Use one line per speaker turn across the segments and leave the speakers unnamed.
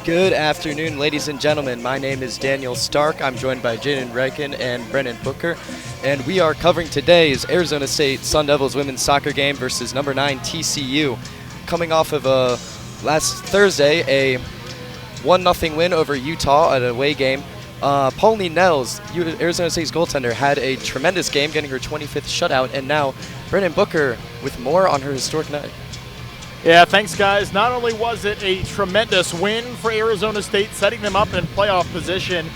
Good afternoon, ladies and gentlemen. My name is Daniel Stark. I'm joined by Jayden and Brennan Booker, and we are covering today's Arizona State Sun Devils women's soccer game versus number 9 TCU. Coming off of last Thursday, a 1-0 win over Utah at an away game. Pauline Nels, Arizona State's goaltender, had a tremendous game, getting her 25th shutout, and now Brennan Booker with more on her historic night.
Yeah, thanks, guys. Not only was it a tremendous win for Arizona State, setting them up in playoff position,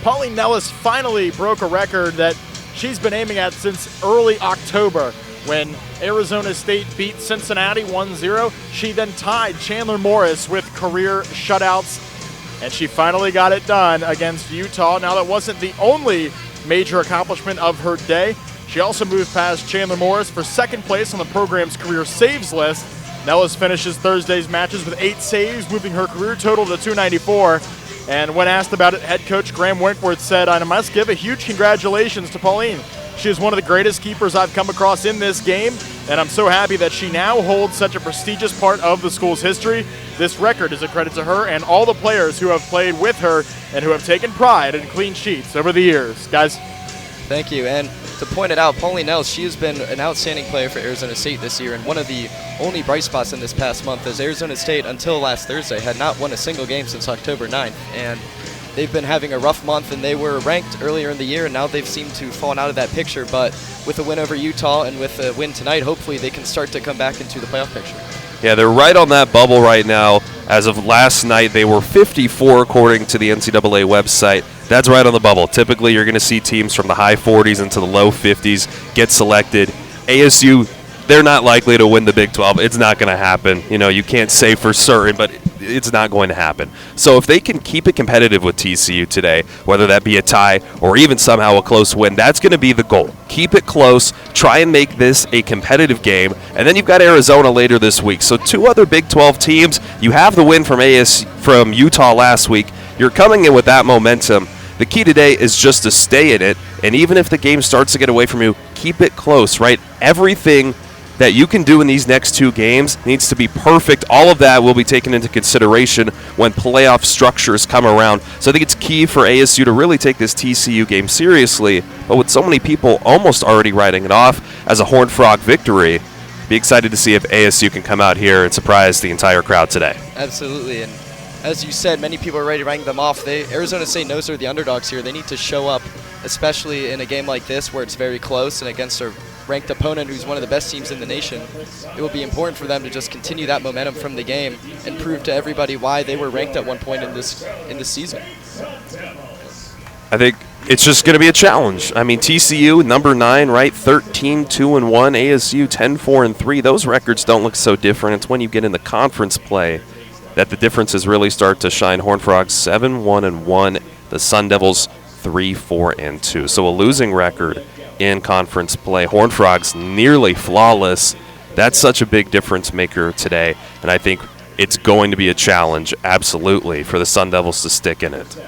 Pauline Nellis finally broke a record that she's been aiming at since early October when Arizona State beat Cincinnati 1-0. She then tied Chandler Morris with career shutouts, and she finally got it done against Utah. Now, that wasn't the only major accomplishment of her day. She also moved past Chandler Morris for second place on the program's career saves list. Nellis finishes Thursday's matches with 8 saves, moving her career total to 294. And when asked about it, head coach Graham Winkworth said, "I must give a huge congratulations to Pauline. She is one of the greatest keepers I've come across in this game, and I'm so happy that she now holds such a prestigious part of the school's history. This record is a credit to her and all the players who have played with her and who have taken pride in clean sheets over the years." Guys.
Thank you. And to point it out, Pauline Nels, she has been an outstanding player for Arizona State this year, and one of the only bright spots in this past month, as Arizona State, until last Thursday, had not won a single game since October 9th. And they've been having a rough month, and they were ranked earlier in the year, and now they've seemed to fallen out of that picture. But with a win over Utah and with a win tonight, hopefully they can start to come back into the playoff picture.
Yeah, they're right on that bubble right now. As of last night, they were 54 according to the NCAA website. That's right on the bubble. Typically, you're going to see teams from the high 40s into the low 50s get selected. ASU, they're not likely to win the Big 12. It's not going to happen. You know, you can't say for certain, but it's not going to happen. So if they can keep it competitive with TCU today, whether that be a tie or even somehow a close win, that's going to be the goal. Keep it close, try and make this a competitive game, and then you've got Arizona later this week. So 2 other Big 12 teams. You have the win from Utah last week. You're coming in with that momentum. The key today is just to stay in it, and even if the game starts to get away from you, keep it close, right? Everything that you can do in these next 2 games needs to be perfect. All of that will be taken into consideration when playoff structures come around. So I think it's key for ASU to really take this TCU game seriously, but with so many people almost already writing it off as a Horned Frog victory, be excited to see if ASU can come out here and surprise the entire crowd today.
Absolutely, and as you said, many people are ready to rank them off. Arizona State knows they're the underdogs here. They need to show up, especially in a game like this where it's very close and against a ranked opponent who's one of the best teams in the nation. It will be important for them to just continue that momentum from the game and prove to everybody why they were ranked at one point in this season.
I think it's just going to be a challenge. I mean, TCU, number 9, right? 13-2-1. ASU, 10-4-3. Those records don't look so different. It's when you get in the conference play that the differences really start to shine. Horned Frogs 7-1-1. The Sun Devils 3-4-2. So a losing record in conference play. Horned Frogs nearly flawless. That's such a big difference maker today, and I think it's going to be a challenge, absolutely, for the Sun Devils to stick in it.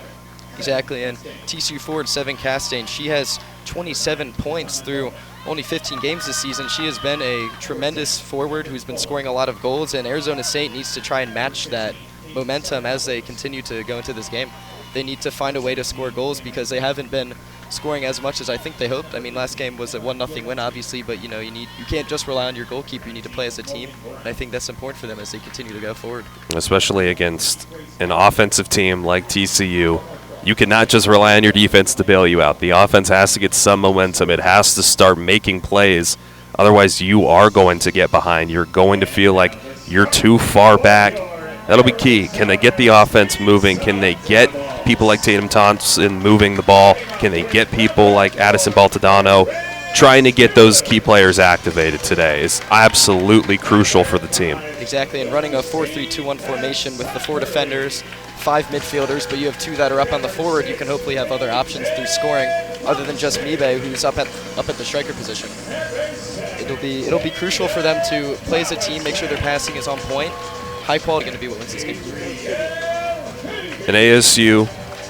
Exactly, and TCU forward 7 Castaigne, she has 27 points through only 15 games this season. She has been a tremendous forward who's been scoring a lot of goals, and Arizona State needs to try and match that momentum as they continue to go into this game. They need to find a way to score goals because they haven't been scoring as much as I think they hoped. I mean, last game was a 1-0 win, obviously, but you can't just rely on your goalkeeper. You need to play as a team, and I think that's important for them as they continue to go forward. Especially
against an offensive team like TCU. You cannot just rely on your defense to bail you out. The offense has to get some momentum. It has to start making plays. Otherwise, you are going to get behind. You're going to feel like you're too far back. That'll be key. Can they get the offense moving? Can they get people like Tatum Thompson moving the ball? Can they get people like Addison Baltadano? Trying to get those key players activated today is absolutely crucial for the team.
Exactly, and running a 4-3-2-1 formation with the 4 defenders, 5 midfielders, but you have 2 that are up on the forward, you can hopefully have other options through scoring other than just Mibe, who's up at the striker position. It'll be crucial for them to play as a team, make sure their passing is on point. High quality going to be what wins this game.
And ASU,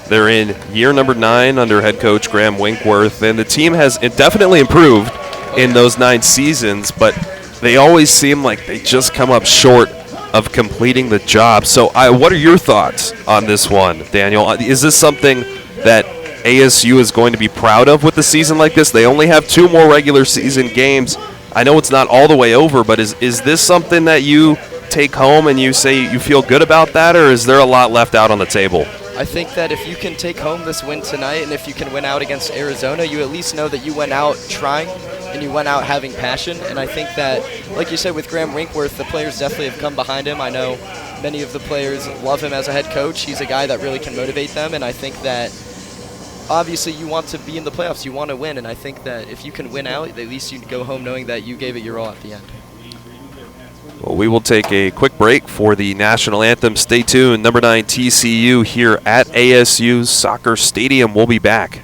they're in year number 9 under head coach Graham Winkworth, and the team has definitely improved in those 9 seasons, but they always seem like they just come up short of completing the job. So what are your thoughts on this one, Daniel? Is this something that ASU is going to be proud of with a season like this? They only have 2 more regular season games. I know it's not all the way over, but is this something that you take home and you say you feel good about that, or is there a lot left out on the table?
I think that if you can take home this win tonight, and if you can win out against Arizona, you at least know that you went out trying and you went out having passion. And I think that, like you said, with Graham Winkworth, the players definitely have come behind him. I know many of the players love him as a head coach. He's a guy that really can motivate them, and I think that obviously you want to be in the playoffs. You want to win, and I think that if you can win out, at least you go home knowing that you gave it your all at the end.
Well, we will take a quick break for the national anthem. Stay tuned. Number 9 TCU here at ASU Soccer Stadium. We'll be back.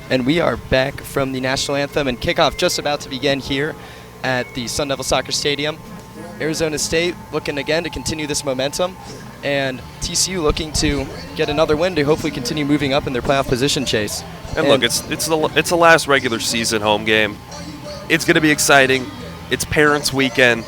And we are back from the national anthem, and kickoff just about to begin here at the Sun Devil Soccer Stadium. Arizona State looking again to continue this momentum, and TCU looking to get another win to hopefully continue moving up in their playoff position chase.
And look, it's the last regular season home game. It's going to be exciting. It's Parents' Weekend.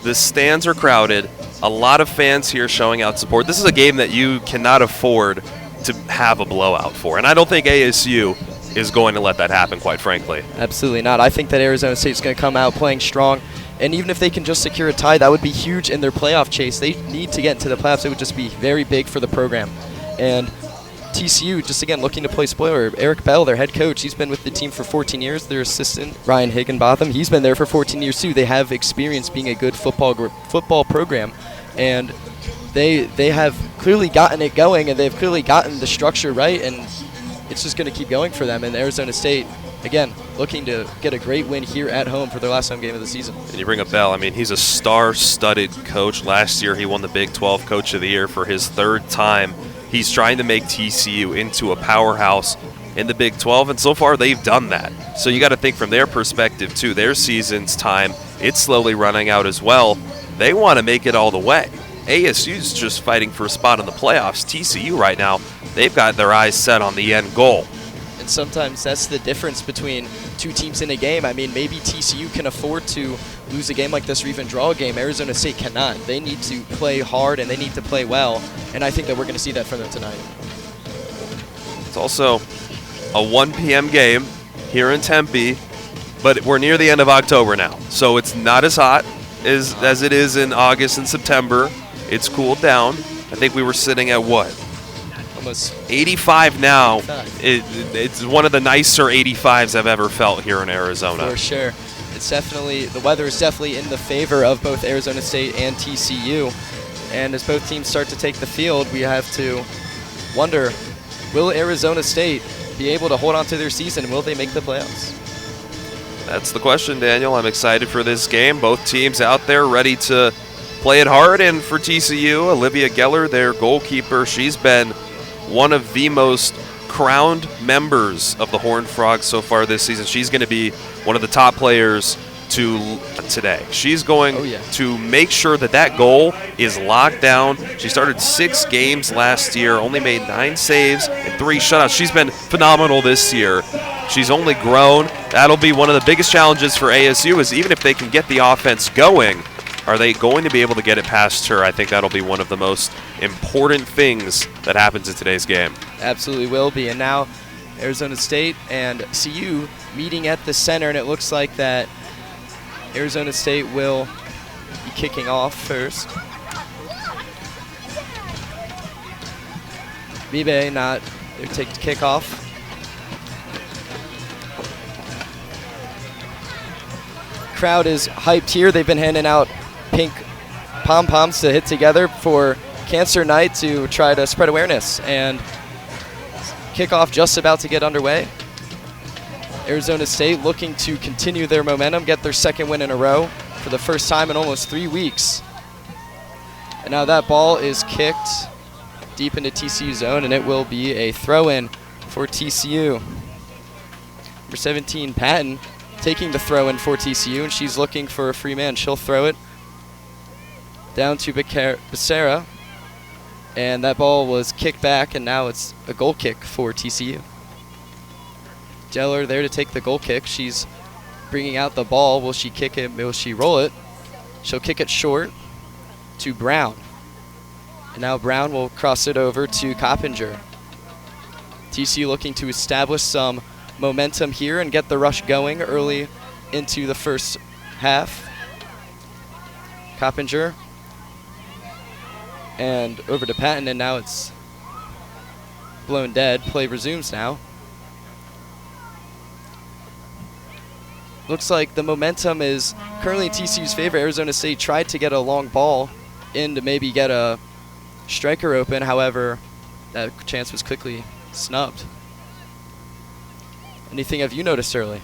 The stands are crowded. A lot of fans here showing out support. This is a game that you cannot afford to have a blowout for, and I don't think ASU is going to let that happen, quite frankly.
Absolutely not. I think that Arizona State is going to come out playing strong, and even if they can just secure a tie, that would be huge in their playoff chase. They need to get into the playoffs. It would just be very big for the program. And TCU, just again, looking to play spoiler. Eric Bell, their head coach, he's been with the team for 14 years. Their assistant, Ryan Higginbotham, he's been there for 14 years too. They have experience being a good football program, and they have clearly gotten it going, and they've clearly gotten the structure right, and it's just going to keep going for them. And Arizona State, again, looking to get a great win here at home for their last home game of the season.
And you bring up Bell. I mean, he's a star-studded coach. Last year, he won the Big 12 Coach of the Year for his 3rd time. He's trying to make TCU into a powerhouse in the Big 12, and so far they've done that. So you got to think from their perspective, too. Their season's time, it's slowly running out as well. They want to make it all the way. ASU's just fighting for a spot in the playoffs. TCU right now, they've got their eyes set on the end goal.
And sometimes that's the difference between two teams in a game. I mean, maybe TCU can afford to lose a game like this or even draw a game. Arizona State cannot. They need to play hard and they need to play well, and I think that we're going to see that from them tonight.
It's also a 1 p.m. game here in Tempe, but we're near the end of October now, so it's not as hot as it is in August and September. It's cooled down. I think we were sitting at what?
Almost
85 now.
85.
It's one of the nicer 85s I've ever felt here in Arizona.
For sure. It's definitely, the weather is definitely in the favor of both Arizona State and TCU. And as both teams start to take the field, we have to wonder, will Arizona State be able to hold on to their season? Will they make the playoffs?
That's the question, Daniel. I'm excited for this game. Both teams out there ready to play it hard. And for TCU, Olivia Geller, their goalkeeper, she's been one of the most crowned members of the Horned Frogs so far this season. She's going to be one of the top players today. She's going to make sure that goal is locked down. She started 6 games last year, only made 9 saves and 3 shutouts. She's been phenomenal this year. She's only grown. That'll be one of the biggest challenges for ASU, is even if they can get the offense going, Are they going to be able to get it past her? I think that'll be one of the most important things that happens in today's game.
Absolutely will be. And now Arizona State and CU meeting at the center, and it looks like that Arizona State will be kicking off first. Mibe not there to take the kickoff. Crowd is hyped here. They've been handing out pink pom-poms to hit together for Cancer Night to try to spread awareness. And kickoff just about to get underway. Arizona State looking to continue their momentum, get their second win in a row for the first time in almost 3 weeks. And now that ball is kicked deep into TCU zone, and it will be a throw-in for TCU. Number 17, Patton, taking the throw-in for TCU, and she's looking for a free man. She'll throw it down to Becerra, and that ball was kicked back, and now it's a goal kick for TCU. Geller there to take the goal kick. She's bringing out the ball. Will she kick it? Will she roll it? She'll kick it short to Brown. And now Brown will cross it over to Coppinger. TCU looking to establish some momentum here and get the rush going early into the first half. Coppinger and over to Patton, and now it's blown dead. Play resumes now. Looks like the momentum is currently in TCU's favor. Arizona State tried to get a long ball in to maybe get a striker open. However, that chance was quickly snubbed. Anything have you noticed early?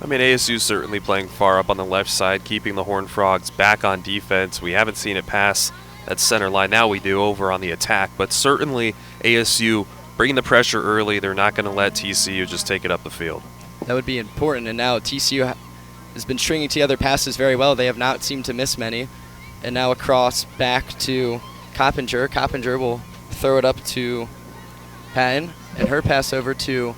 I mean, ASU certainly playing far up on the left side, keeping the Horned Frogs back on defense. We haven't seen it pass that center line. Now we do over on the attack, but certainly ASU bringing the pressure early. They're not going to let TCU just take it up the field.
That would be important, and now TCU has been stringing together passes very well. They have not seemed to miss many. And now across back to Coppinger. Coppinger will throw it up to Patton, and her pass over to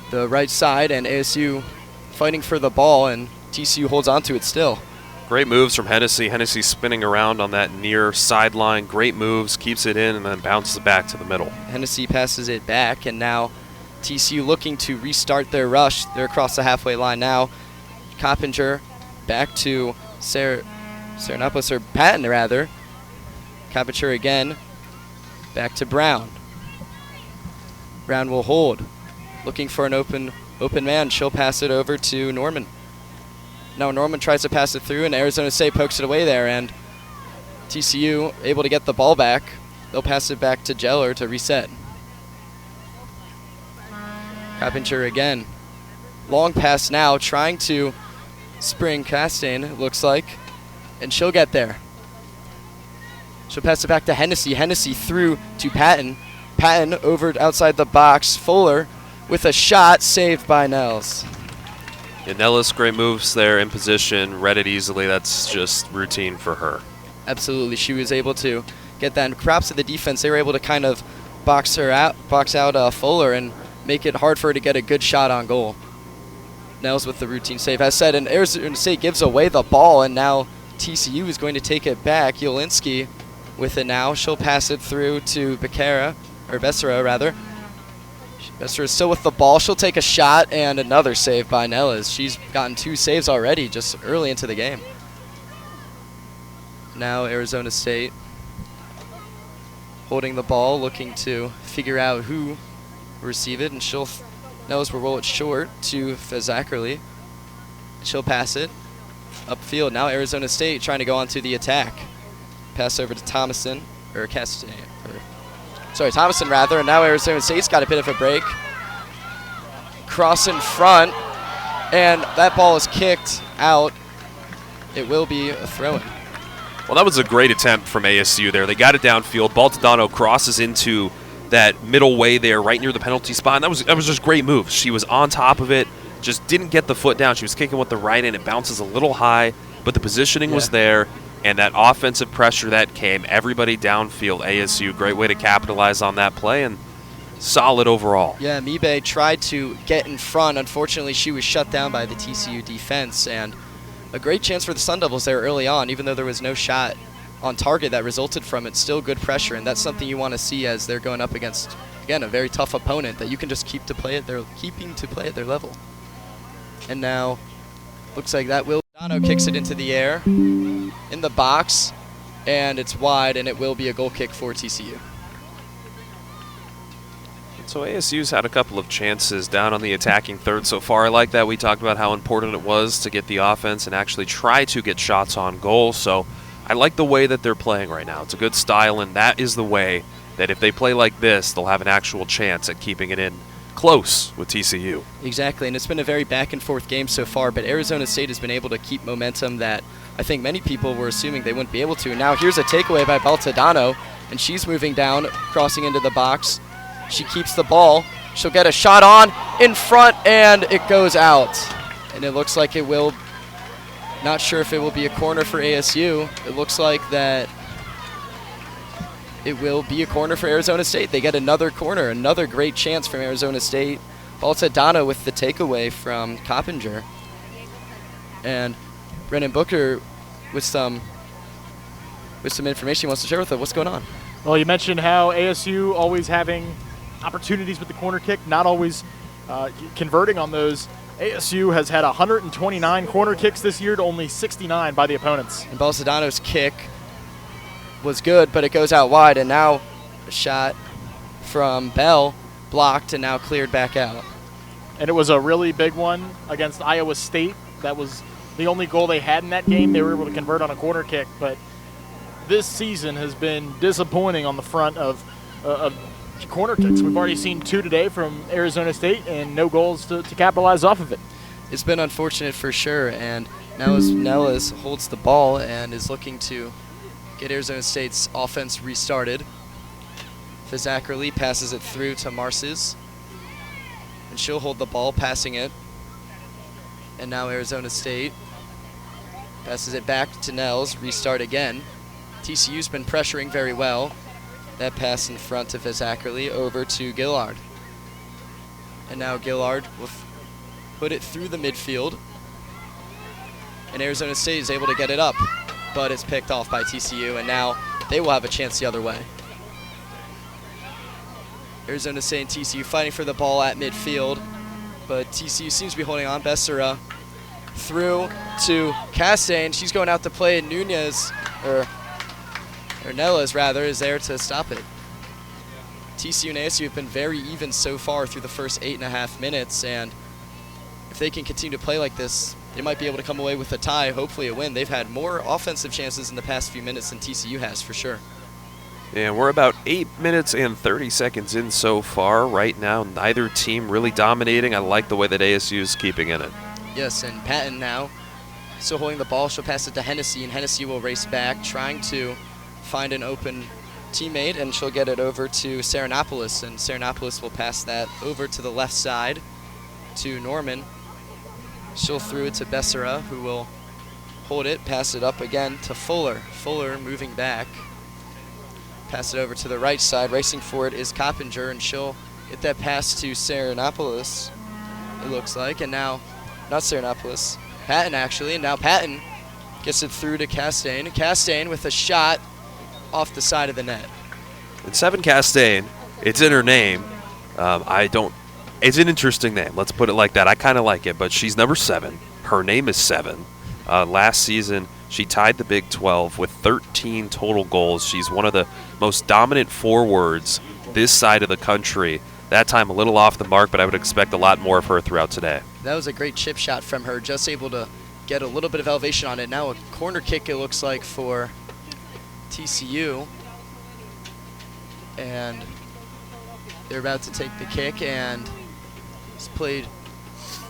the right side, and ASU fighting for the ball, and TCU holds on to it still.
Great moves from Hennessy. Hennessy spinning around on that near sideline. Great moves, keeps it in, and then bounces it back to the middle.
Hennessy passes it back, and now TCU looking to restart their rush. They're across the halfway line now. Coppinger back to Serenopoulos, or Patton rather. Coppinger again, back to Brown. Brown will hold, looking for an open man. She'll pass it over to Norman. Now Norman tries to pass it through, and Arizona State pokes it away there, and TCU able to get the ball back. They'll pass it back to Geller to reset. Coppinger again. Long pass now, trying to spring Castaigne, it looks like, and she'll get there. She'll pass it back to Hennessy. Hennessy through to Patton. Patton over outside the box. Fuller with a shot, saved by Nels.
Yeah, Nellis, great moves there in position, read it easily. That's just routine for her.
Absolutely, she was able to get that. And props to the defense. They were able to kind of box out Fuller and make it hard for her to get a good shot on goal. Nels with the routine save. As said, and Arizona State gives away the ball, and now TCU is going to take it back. Jolinski with it now. She'll pass it through to Becerra rather. Becerra is still with the ball. She'll take a shot, and another save by Nellis. She's gotten 2 saves already just early into the game. Now Arizona State holding the ball, looking to figure out who will receive it, and Nellis will roll it short to Zackerly. She'll pass it upfield. Now Arizona State trying to go onto the attack. Pass over to Thomason, Thomason rather, and now Arizona State's got a bit of a break. Cross in front, and that ball is kicked out. It will be a throw-in.
Well, that was a great attempt from ASU there. They got it downfield. Baltadano crosses into that middle way there, right near the penalty spot. And that was just great move. She was on top of it, just didn't get the foot down. She was kicking with the right hand. It bounces a little high, but the positioning was there. And that offensive pressure that came, everybody downfield, ASU, great way to capitalize on that play, and solid overall.
Yeah, Mibe tried to get in front. Unfortunately, she was shut down by the TCU defense, and a great chance for the Sun Devils there early on, even though there was no shot on target that resulted from it. Still good pressure, and that's something you want to see as they're going up against, again, a very tough opponent that you can just keeping to play at their level. And now, looks like that will. Dono kicks it into the air, in the box, and it's wide, and it will be a goal kick for TCU.
So ASU's had a couple of chances down on the attacking third so far. I like that. We talked about how important it was to get the offense and actually try to get shots on goal. So I like the way that they're playing right now. It's a good style, and that is the way that if they play like this, they'll have an actual chance at keeping it in close with TCU.
Exactly, and it's been a very back-and-forth game so far, but Arizona State has been able to keep momentum that I think many people were assuming they wouldn't be able to. Now here's a takeaway by Baltadano, and she's moving down, crossing into the box. She keeps the ball. She'll get a shot on in front, and it goes out. And it looks like it will, not sure if it will be a corner for ASU. It looks like that it will be a corner for Arizona State. They get another corner, another great chance from Arizona State. Baltadano with the takeaway from Coppinger. And Brennan Booker with some information he wants to share with us. What's going on?
Well, you mentioned how ASU always having opportunities with the corner kick, not always converting on those. ASU has had 129 corner kicks this year to only 69 by the opponents.
And Baltadano's kick was good, but it goes out wide, and now a shot from Bell blocked and now cleared back out.
And it was a really big one against Iowa State. That was the only goal they had in that game. They were able to convert on a corner kick, but this season has been disappointing on the front of corner kicks. We've already seen 2 today from Arizona State and no goals to capitalize off of it.
It's been unfortunate for sure, and now as Nellis holds the ball and is looking to get Arizona State's offense restarted. Fizzackerly passes it through to Marces, and she'll hold the ball, passing it. And now Arizona State passes it back to Nels, restart again. TCU's been pressuring very well. That pass in front to Fizzackerly over to Gillard. And now Gillard will put it through the midfield. And Arizona State is able to get it up, but it's picked off by TCU, and now they will have a chance the other way. Arizona State and TCU fighting for the ball at midfield, but TCU seems to be holding on. Becerra through to Castaigne. She's going out to play, and Nunez, or Nellis rather, is there to stop it. TCU and ASU have been very even so far through the first 8.5 minutes, and if they can continue to play like this, they might be able to come away with a tie, hopefully a win. They've had more offensive chances in the past few minutes than TCU has, for sure.
And we're about 8 minutes and 30 seconds in so far. Right now, neither team really dominating. I like the way that ASU is keeping in it.
Yes, and Patton now still holding the ball. She'll pass it to Hennessy, and Hennessy will race back, trying to find an open teammate, and she'll get it over to Serenopoulos, and Serenopoulos will pass that over to the left side to Norman. She'll throw it to Becerra, who will hold it, pass it up again to Fuller. Fuller moving back. Pass it over to the right side. Racing for it is Coppinger, and she'll get that pass to Serenopoulos, it looks like. And now, not Serenopoulos, Patton actually, and now Patton gets it through to Castaigne. Castaigne with a shot off the side of the net.
And 7 Castaigne, it's in her name. It's an interesting name. Let's put it like that. I kind of like it, but she's number 7. Her name is 7. Last season, she tied the Big 12 with 13 total goals. She's one of the most dominant forwards this side of the country. That time a little off the mark, but I would expect a lot more of her throughout today.
That was a great chip shot from her, just able to get a little bit of elevation on it. Now a corner kick, it looks like, for TCU. And they're about to take the kick, and it's played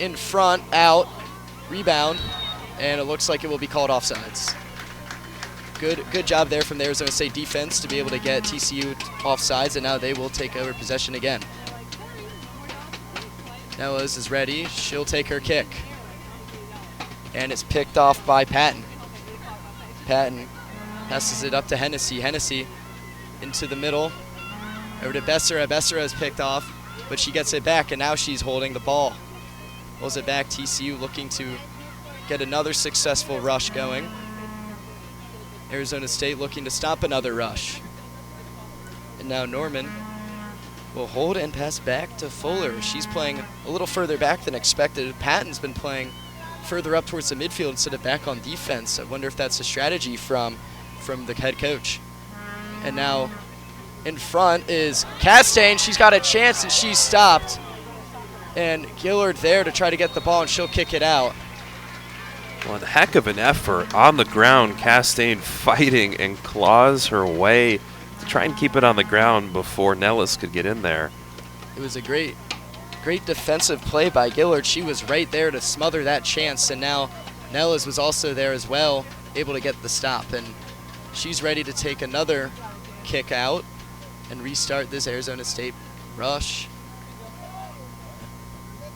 in front, out, rebound, and it looks like it will be called offsides. Good job there from the Arizona State defense to be able to get TCU offsides, and now they will take over possession again. Now Liz is ready. She'll take her kick. And it's picked off by Patton. Patton passes it up to Hennessy. Hennessy into the middle. Over to Becerra. Becerra is picked off, but she gets it back, and now she's holding the ball. Pulls it back. TCU looking to get another successful rush going. Arizona State looking to stop another rush. And now Norman will hold and pass back to Fuller. She's playing a little further back than expected. Patton's been playing further up towards the midfield instead of back on defense. I wonder if that's a strategy from the head coach. And now in front is Castaigne. She's got a chance and she's stopped. And Gillard there to try to get the ball, and she'll kick it out.
One heck of an effort on the ground. Castaigne fighting and claws her way to try and keep it on the ground before Nellis could get in there.
It was a great defensive play by Gillard. She was right there to smother that chance, and now Nellis was also there as well, able to get the stop. And she's ready to take another kick out and restart this Arizona State rush.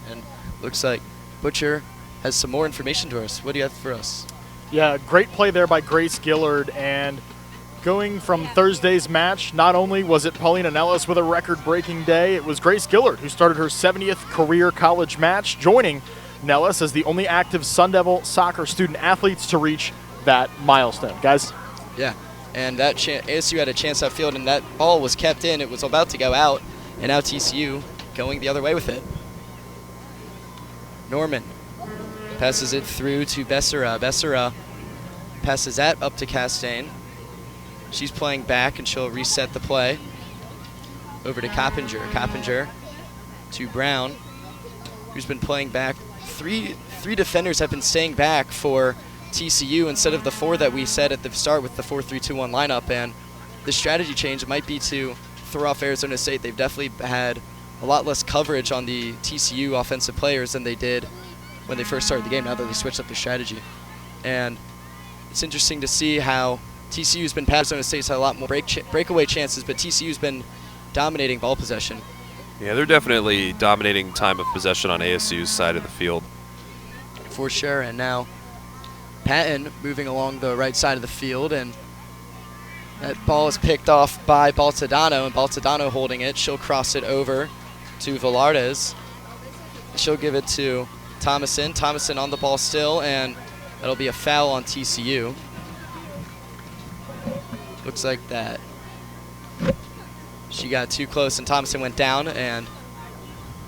And looks like Butcher has some more information to us. What do you have for us?
Yeah, great play there by Grace Gillard. And going from Thursday's match, not only was it Paulina Nellis with a record-breaking day, it was Grace Gillard who started her 70th career college match, joining Nellis as the only active Sun Devil soccer student athletes to reach that milestone. Guys?
Yeah, and that ASU had a chance outfield, and that ball was kept in. It was about to go out, and now TCU going the other way with it. Norman passes it through to Becerra. Becerra passes that up to Castaigne. She's playing back, and she'll reset the play. Over to Coppinger. Coppinger to Brown, who's been playing back. Three defenders have been staying back for TCU instead of the four that we said at the start with the 4-3-2-1 lineup. And the strategy change might be to throw off Arizona State. They've definitely had a lot less coverage on the TCU offensive players than they did when they first started the game, now that they switched up their strategy. And it's interesting to see how TCU's been past Arizona State's had a lot more breakaway chances, but TCU's been dominating ball possession.
Yeah, they're definitely dominating time of possession on ASU's side of the field.
For sure, and now Patton moving along the right side of the field, and that ball is picked off by Baltadano, and Baltadano holding it. She'll cross it over to Velardes. She'll give it to Thomason. Thomason on the ball still, and that'll be a foul on TCU. Looks like that. She got too close, and Thomason went down, and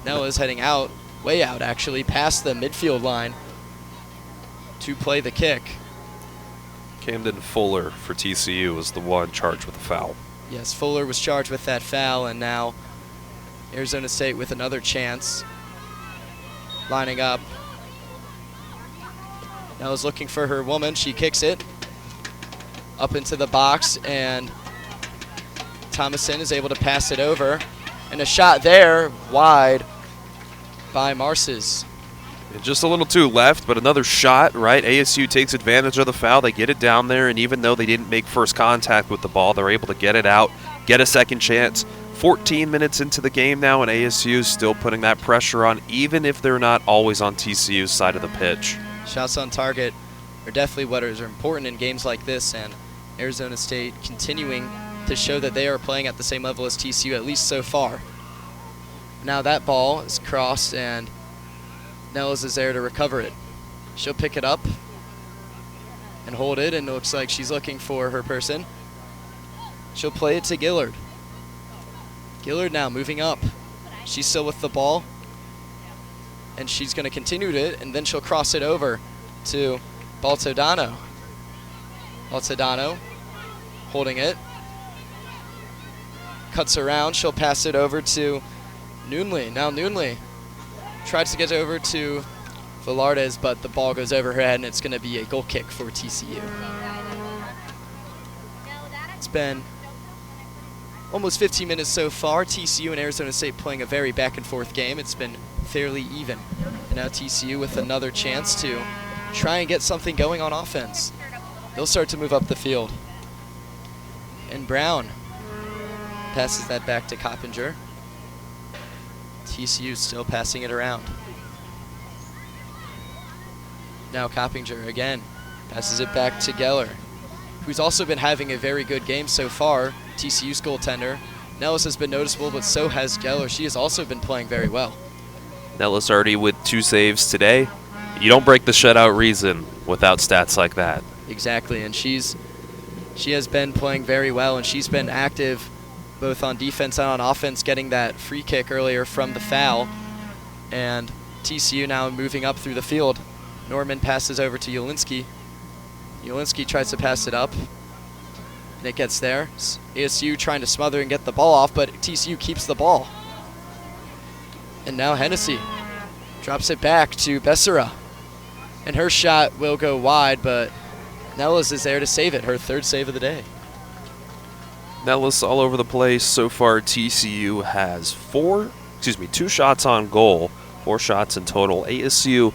Nella's heading out, way out actually, past the midfield line to play the kick.
Camden Fuller for TCU was the one charged with the foul.
Yes, Fuller was charged with that foul, and now Arizona State with another chance. Lining up. Nella's looking for her woman. She kicks it up into the box, and Thomason is able to pass it over. And a shot there, wide by Marces.
Just a little too left, but another shot, right? ASU takes advantage of the foul. They get it down there, and even though they didn't make first contact with the ball, they're able to get it out, get a second chance. 14 minutes into the game now, and ASU is still putting that pressure on, even if they're not always on TCU's side of the pitch.
Shots on target are definitely what is important in games like this, and Arizona State continuing to show that they are playing at the same level as TCU, at least so far. Now that ball is crossed, and Nellis is there to recover it. She'll pick it up and hold it, and it looks like she's looking for her person. She'll play it to Gillard. Gillard now moving up. She's still with the ball, and she's going to continue it, and then she'll cross it over to Baltadano. Baltadano holding it. Cuts around. She'll pass it over to Noonley. Now Noonley tries to get over to Velardes, but the ball goes over her head, and it's going to be a goal kick for TCU. It's been almost 15 minutes so far. TCU and Arizona State playing a very back-and-forth game. It's been fairly even. And now TCU with another chance to try and get something going on offense. They'll start to move up the field. And Brown passes that back to Coppinger. TCU still passing it around. Now Coppinger again passes it back to Geller, who's also been having a very good game so far. TCU's goaltender. Nellis has been noticeable, but so has Geller. She has also been playing very well.
Nellis already with 2 saves today. You don't break the shutout reason without stats like that.
Exactly, and she has been playing very well, and she's been active both on defense and on offense, getting that free kick earlier from the foul. And TCU now moving up through the field. Norman passes over to Ulinski. Ulinski tries to pass it up, and it gets there. ASU trying to smother and get the ball off, but TCU keeps the ball. And now Hennessy drops it back to Becerra. And her shot will go wide, but Nellis is there to save it, her third save of the day.
Nellis all over the place. So far, TCU has 2 shots on goal, 4 shots in total. ASU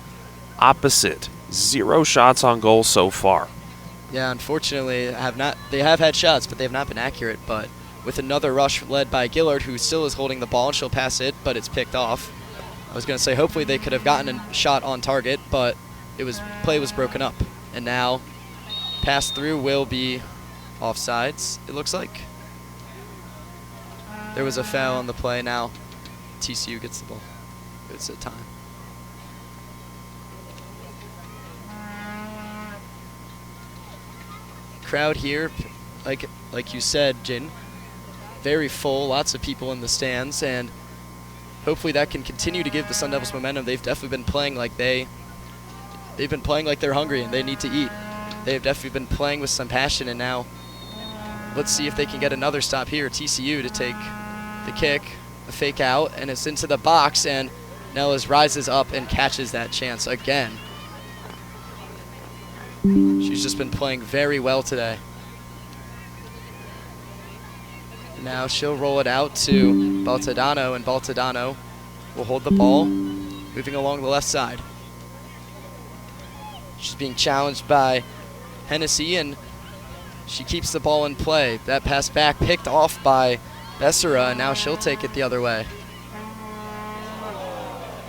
opposite, 0 shots on goal so far.
Yeah, unfortunately, they have had shots, but they have not been accurate. But with another rush led by Gillard, who still is holding the ball, and she'll pass it, but it's picked off. I was going to say hopefully they could have gotten a shot on target, but play was broken up. And now pass through will be offsides, it looks like. There was a foul on the play. Now TCU gets the ball. It's a time. Crowd here, like you said, Jayden, very full, lots of people in the stands, and hopefully that can continue to give the Sun Devils momentum. They've definitely been playing like they've been playing like they're hungry and they need to eat. They've definitely been playing with some passion, and now let's see if they can get another stop here. TCU to take the kick, a fake out, and it's into the box, and Nellis rises up and catches that chance again. She's just been playing very well today. Now she'll roll it out to Baltadano, and Baltadano will hold the ball, moving along the left side. She's being challenged by Hennessy, and she keeps the ball in play. That pass back picked off by Becerra, and now she'll take it the other way.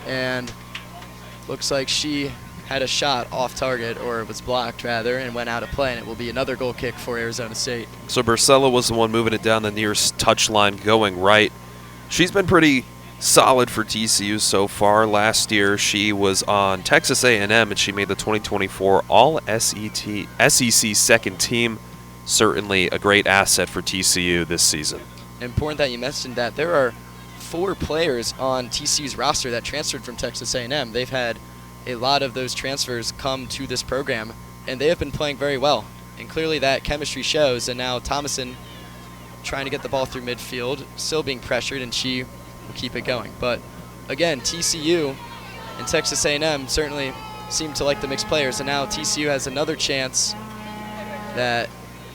And looks like she had a shot off target, or it was blocked rather, and went out of play, and it will be another goal kick for Arizona State.
So Barcella was the one moving it down the nearest touchline, going right. She's been pretty solid for TCU so far. Last year she was on Texas A&M, and she made the 2024 All-SEC second team. Certainly a great asset for TCU this season.
Important that you mentioned that. There are 4 players on TCU's roster that transferred from Texas A&M. They've had a lot of those transfers come to this program, and they have been playing very well. And clearly that chemistry shows, and now Thomason trying to get the ball through midfield, still being pressured, and she will keep it going. But again, TCU and Texas A&M certainly seem to like the mixed players, and now TCU has another chance that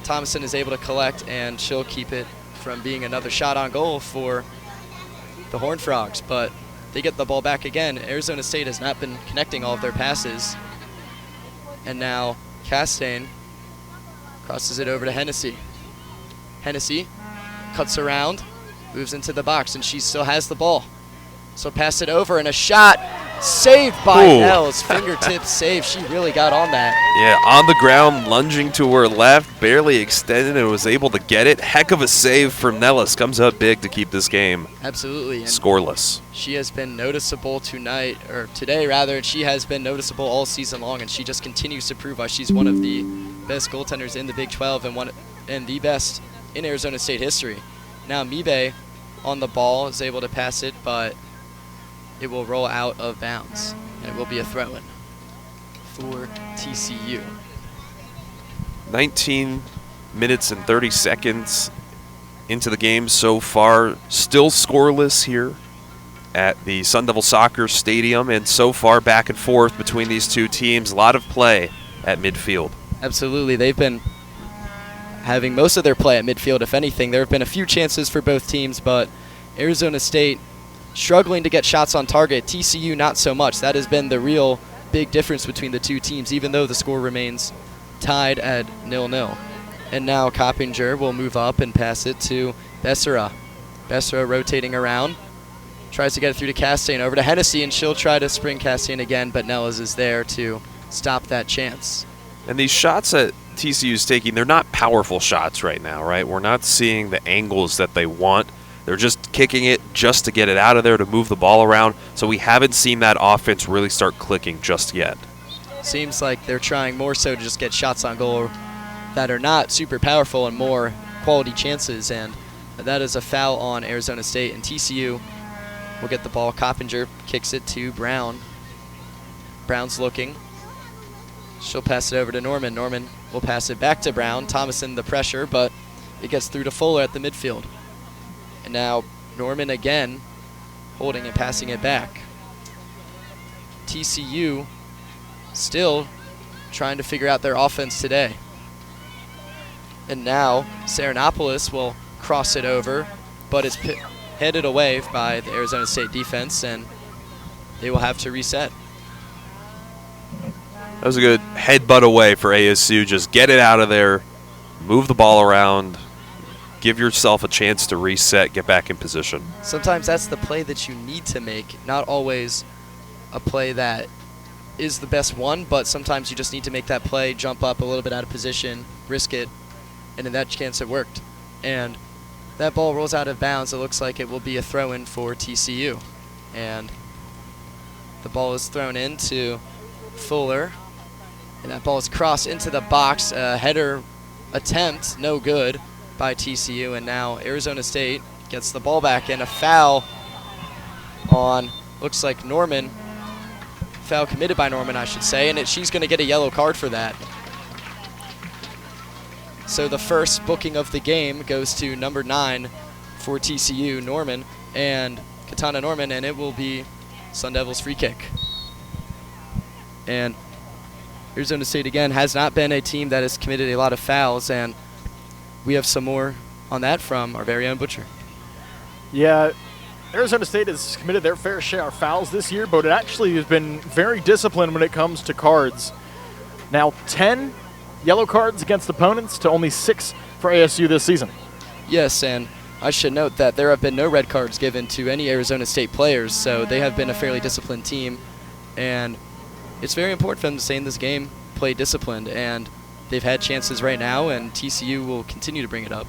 Thomason is able to collect, and she'll keep it from being another shot on goal for the Horned Frogs. But they get the ball back again. Arizona State has not been connecting all of their passes. And now Castaigne crosses it over to Hennessy. Hennessy cuts around, moves into the box, and she still has the ball. So pass it over, and a shot saved by Nels. Fingertip save. She really got on that.
Yeah, on the ground, lunging to her left, barely extended, and was able to get it. Heck of a save from Nellis. Comes up big to keep this game
absolutely
scoreless.
She has been noticeable today rather, and she has been noticeable all season long, and she just continues to prove why she's one of the best goaltenders in the Big 12 and the best in Arizona State history. Now Mibe on the ball is able to pass it, but it will roll out of bounds, and it will be a throw-in for TCU.
19 minutes and 30 seconds into the game so far. Still scoreless here at the Sun Devil Soccer Stadium, and so far back and forth between these two teams. A lot of play at midfield.
Absolutely. They've been having most of their play at midfield. If anything, there have been a few chances for both teams, but Arizona State struggling to get shots on target. TCU not so much. That has been the real big difference between the two teams, even though the score remains tied at 0-0. And now Coppinger will move up and pass it to Becerra. Becerra rotating around, tries to get it through to Castaigne, over to Hennessy, and she'll try to spring Castaigne again, but Nellis is there to stop that chance.
And these shots that TCU's taking, they're not powerful shots right now, right? We're not seeing the angles that they want. They're just kicking it just to get it out of there, to move the ball around. So we haven't seen that offense really start clicking just yet.
seems like they're trying more so to just get shots on goal that are not super powerful and more quality chances, and that is a foul on Arizona State, and TCU will get the ball. Coppinger kicks it to Brown. Brown's looking. She'll pass it over to Norman. Norman will pass it back to Brown. Thomason the pressure, but it gets through to Fuller at the midfield. And now Norman again holding and passing it back. TCU still trying to figure out their offense today. And now Serenopoulos will cross it over, but it's headed away by the Arizona State defense, and they will have to reset.
That was a good headbutt away for ASU. Just get it out of there, move the ball around, give yourself a chance to reset, get back in position.
Sometimes that's the play that you need to make, not always a play that is the best one, but sometimes you just need to make that play, jump up a little bit out of position, risk it, and in that chance it worked. And that ball rolls out of bounds. It looks like it will be a throw-in for TCU. And the ball is thrown into Fuller, and that ball is crossed into the box. A header attempt, no good by TCU, and now Arizona State gets the ball back, and a foul on, looks like Norman, foul committed by Norman, I should say, and she's going to get a yellow card for that. So the first booking of the game goes to number 9 for TCU, Norman, and Katana Norman, and it will be Sun Devils free kick. And Arizona State, again, has not been a team that has committed a lot of fouls, and we have some more on that from our very own Butcher.
Yeah, Arizona State has committed their fair share of fouls this year, but it actually has been very disciplined when it comes to cards. Now 10 yellow cards against opponents to only 6 for ASU this season.
Yes, and I should note that there have been no red cards given to any Arizona State players, so they have been a fairly disciplined team, and it's very important for them to stay in this game, play disciplined, and they've had chances right now, and TCU will continue to bring it up.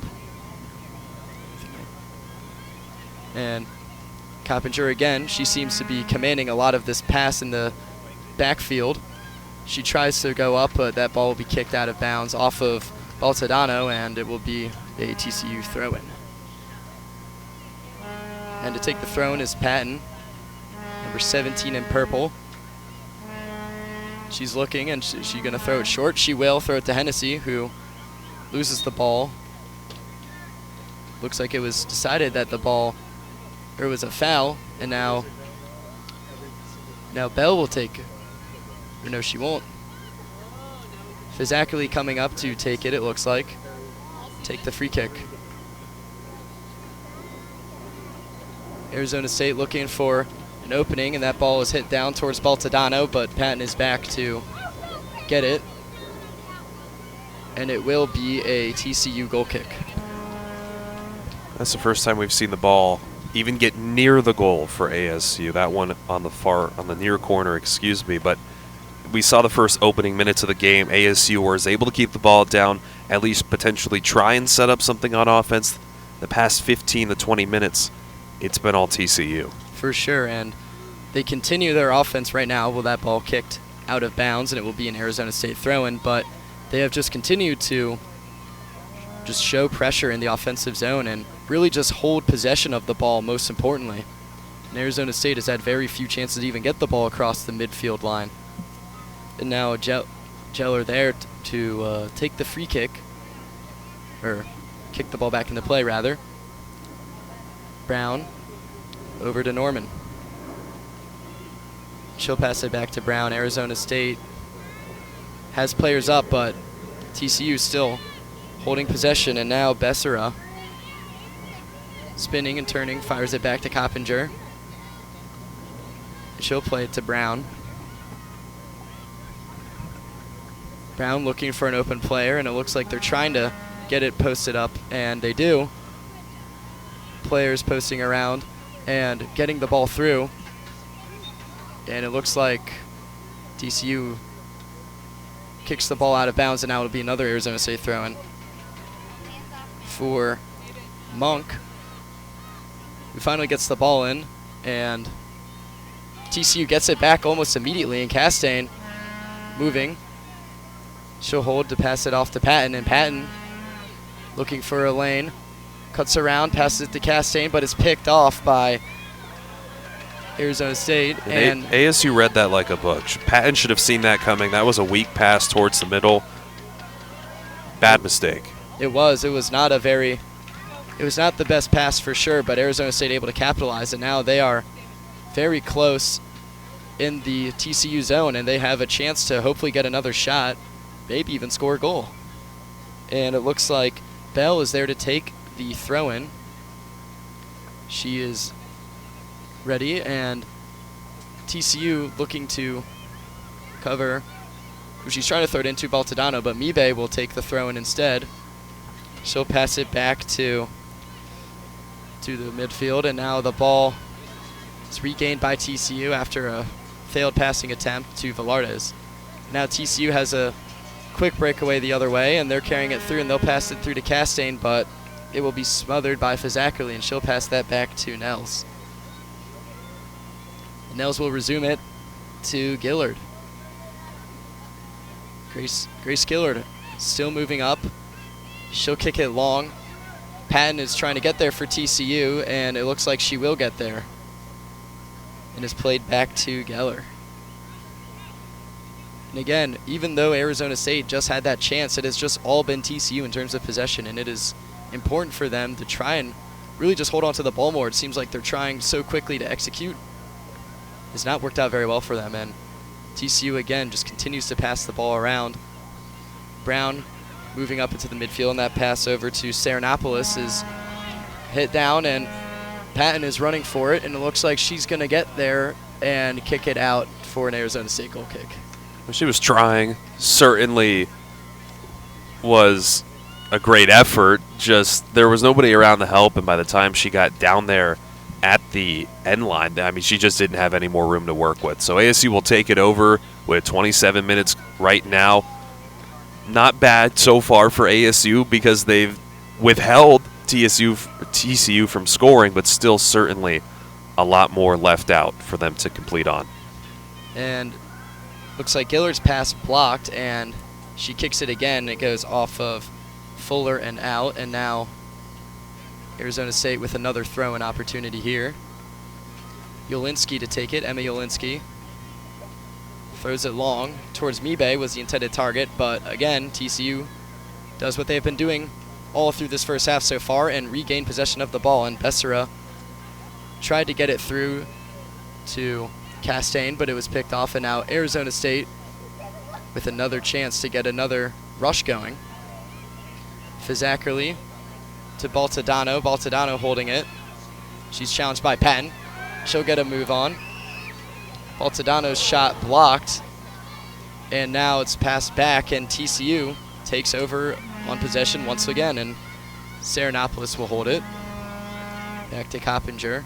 And Coppinger again, she seems to be commanding a lot of this pass in the backfield. She tries to go up, but that ball will be kicked out of bounds off of Baltadano, and it will be a TCU throw-in. And to take the throw-in is Patton, number 17 in purple. She's looking, and she's going to throw it short. She will throw it to Hennessy, who loses the ball. Looks like it was decided that there was a foul, and now Bell will take it. Or no, she won't. Fizzackerly coming up to take it, it looks like. Take the free kick. Arizona State looking for an opening, and that ball is hit down towards Baltadano, but Patton is back to get it. And it will be a TCU goal kick.
That's the first time we've seen the ball even get near the goal for ASU. That one on the near corner, excuse me, but we saw the first opening minutes of the game. ASU was able to keep the ball down, at least potentially try and set up something on offense. The past 15 to 20 minutes, it's been all TCU.
For sure, and they continue their offense right now with that ball kicked out of bounds, and it will be an Arizona State throw-in, but they have just continued to just show pressure in the offensive zone and really just hold possession of the ball, most importantly. And Arizona State has had very few chances to even get the ball across the midfield line. And now Jeller there to take the free kick, or kick the ball back into play, rather. Brown over to Norman. She'll pass it back to Brown. Arizona State has players up, but TCU still holding possession, and now Becerra spinning and turning, fires it back to Coppinger. She'll play it to Brown. Brown looking for an open player, and it looks like they're trying to get it posted up, and they do. Players posting around and getting the ball through, and it looks like TCU kicks the ball out of bounds, and now it'll be another Arizona State throw-in for Monk, who finally gets the ball in, and TCU gets it back almost immediately, and Castaigne moving. She'll hold to pass it off to Patton, and Patton looking for a lane. Cuts around, passes it to Castaigne, but is picked off by Arizona State.
And ASU read that like a book. Patton should have seen that coming. That was a weak pass towards the middle. Bad mistake.
It was not the best pass for sure, but Arizona State able to capitalize, and now they are very close in the TCU zone, and they have a chance to hopefully get another shot, maybe even score a goal. And it looks like Bell is there to take the throw-in. She is ready, and TCU looking to cover who she's trying to throw it into, Baltadano, but Mibe will take the throw-in instead. She'll pass it back to the midfield, and now the ball is regained by TCU after a failed passing attempt to Velardes. Now TCU has a quick breakaway the other way, and they're carrying it through, and they'll pass it through to Castaigne, but it will be smothered by Fazakerly, and she'll pass that back to Nels. And Nels will resume it to Gillard. Grace Gillard still moving up. She'll kick it long. Patton is trying to get there for TCU, and it looks like she will get there. And is played back to Geller. And again, even though Arizona State just had that chance, it has just all been TCU in terms of possession, and it is important for them to try and really just hold on to the ball more. It seems like they're trying so quickly to execute. It's not worked out very well for them, and TCU again just continues to pass the ball around. Brown moving up into the midfield, and that pass over to Saranopolis is hit down, and Patton is running for it, and it looks like she's going to get there and kick it out for an Arizona State goal kick.
She was trying. Certainly was a great effort. Just there was nobody around to help, and by the time she got down there at the end line, I mean, she just didn't have any more room to work with. So ASU will take it over with 27 minutes right now. Not bad so far for ASU because they've withheld TCU from scoring, but still certainly a lot more left out for them to complete on.
And looks like Gillard's pass blocked, and she kicks it again. It goes off of Fuller and out, and now Arizona State with another throw-in opportunity here. Yolinski to take it. Emma Yolinski throws it long towards Mibe, was the intended target, but again, TCU does what they've been doing all through this first half so far and regained possession of the ball, and Becerra tried to get it through to Castaigne, but it was picked off, and now Arizona State with another chance to get another rush going. Fazakerly to Baltadano. Baltadano holding it. She's challenged by Patton. She'll get a move on. Baltadano's shot blocked, and now it's passed back, and TCU takes over on possession once again, and Saranopolis will hold it. Back to Coppinger.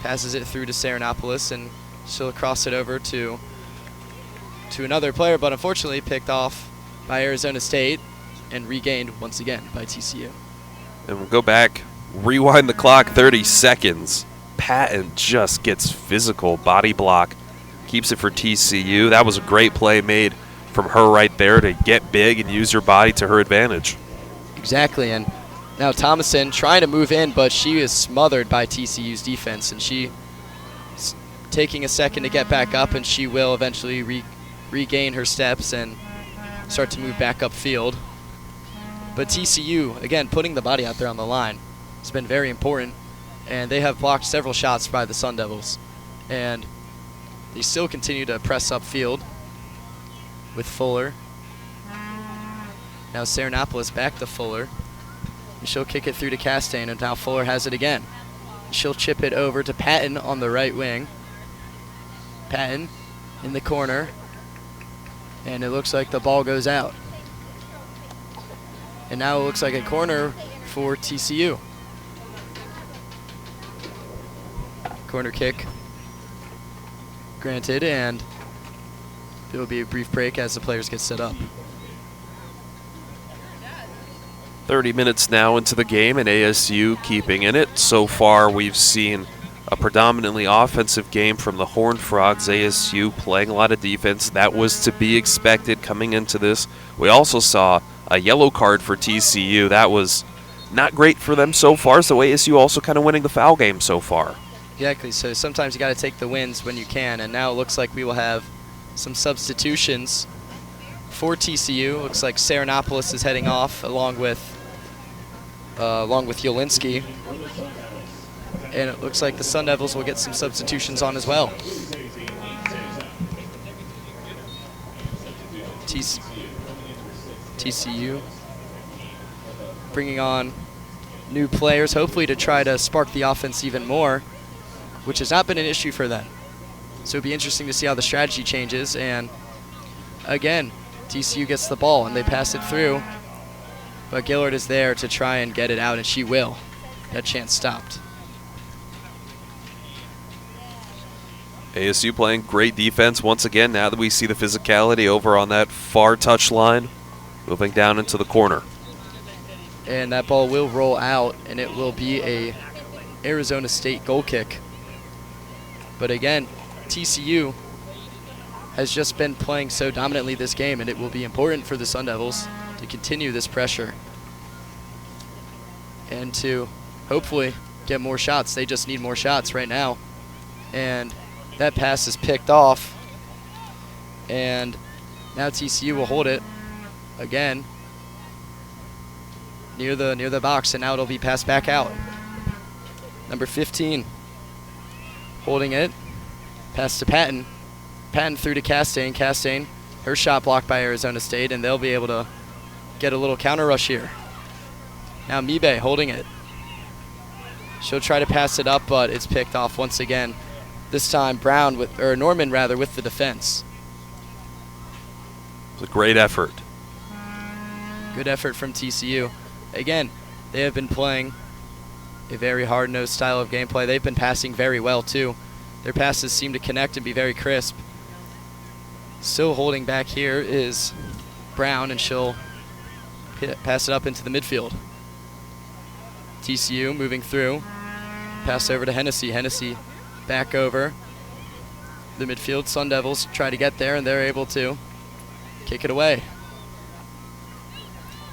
Passes it through to Saranopolis, and she'll cross it over to another player, but unfortunately picked off by Arizona State and regained once again by TCU.
And we'll go back, rewind the clock 30 seconds. Patton just gets physical, body block, keeps it for TCU. That was a great play made from her right there to get big and use her body to her advantage.
Exactly, and now Thomason trying to move in, but she is smothered by TCU's defense, and she's taking a second to get back up, and she will eventually regain her steps and start to move back upfield. But TCU, again, putting the body out there on the line has been very important, and they have blocked several shots by the Sun Devils, and they still continue to press upfield with Fuller. Now Saranopolis back to Fuller. And she'll kick it through to Castaigne, and now Fuller has it again. She'll chip it over to Patton on the right wing. Patton in the corner, and it looks like the ball goes out. And now it looks like a corner for TCU. Corner kick granted, and there will be a brief break as the players get set up.
30 minutes now into the game, and ASU keeping in it. So far, we've seen a predominantly offensive game from the Horned Frogs. ASU playing a lot of defense. That was to be expected coming into this. We also saw a yellow card for TCU. That was not great for them so far, so ASU also kind of winning the foul game so far.
Exactly, so sometimes you got to take the wins when you can, and now it looks like we will have some substitutions for TCU. Looks like Serenopoulos is heading off along with Yolinski. And it looks like the Sun Devils will get some substitutions on as well. TCU bringing on new players, hopefully to try to spark the offense even more, which has not been an issue for them. So it'll be interesting to see how the strategy changes. And again, TCU gets the ball and they pass it through, but Gillard is there to try and get it out, and she will. That chance stopped.
ASU playing great defense once again now that we see the physicality over on that far touch line, moving down into the corner.
And that ball will roll out, and it will be a Arizona State goal kick. But again, TCU has just been playing so dominantly this game, and it will be important for the Sun Devils to continue this pressure and to hopefully get more shots. They just need more shots right now. And that pass is picked off, and now TCU will hold it again near the box, and now it'll be passed back out. Number 15 holding it, pass to Patton. Patton through to Castaigne. Castaigne, her shot blocked by Arizona State, and they'll be able to get a little counter rush here. Now Mibe holding it. She'll try to pass it up, but it's picked off once again. This time Norman with the defense.
It was a great effort.
Good effort from TCU. Again, they have been playing a very hard-nosed style of gameplay. They've been passing very well too. Their passes seem to connect and be very crisp. Still holding back here is Brown, and she'll pass it up into the midfield. TCU moving through. Pass over to Hennessy. Hennessy back over the midfield. Sun Devils try to get there, and they're able to kick it away.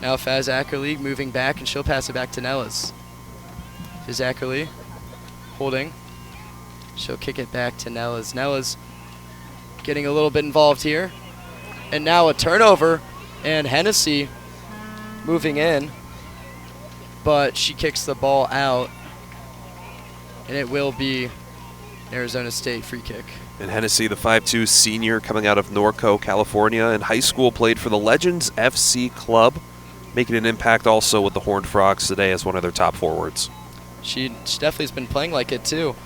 Now Faz Ackerley moving back, and she'll pass it back to Nellis. Is Ackerley holding. She'll kick it back to Nellis. Nellis getting a little bit involved here. And now a turnover, and Hennessy moving in, but she kicks the ball out, and it will be Arizona State free kick.
And Hennessy, the 5'2 senior coming out of Norco, California. In high school, played for the Legends FC club, making an impact also with the Horned Frogs today as one of their top forwards.
She definitely has been playing like it too.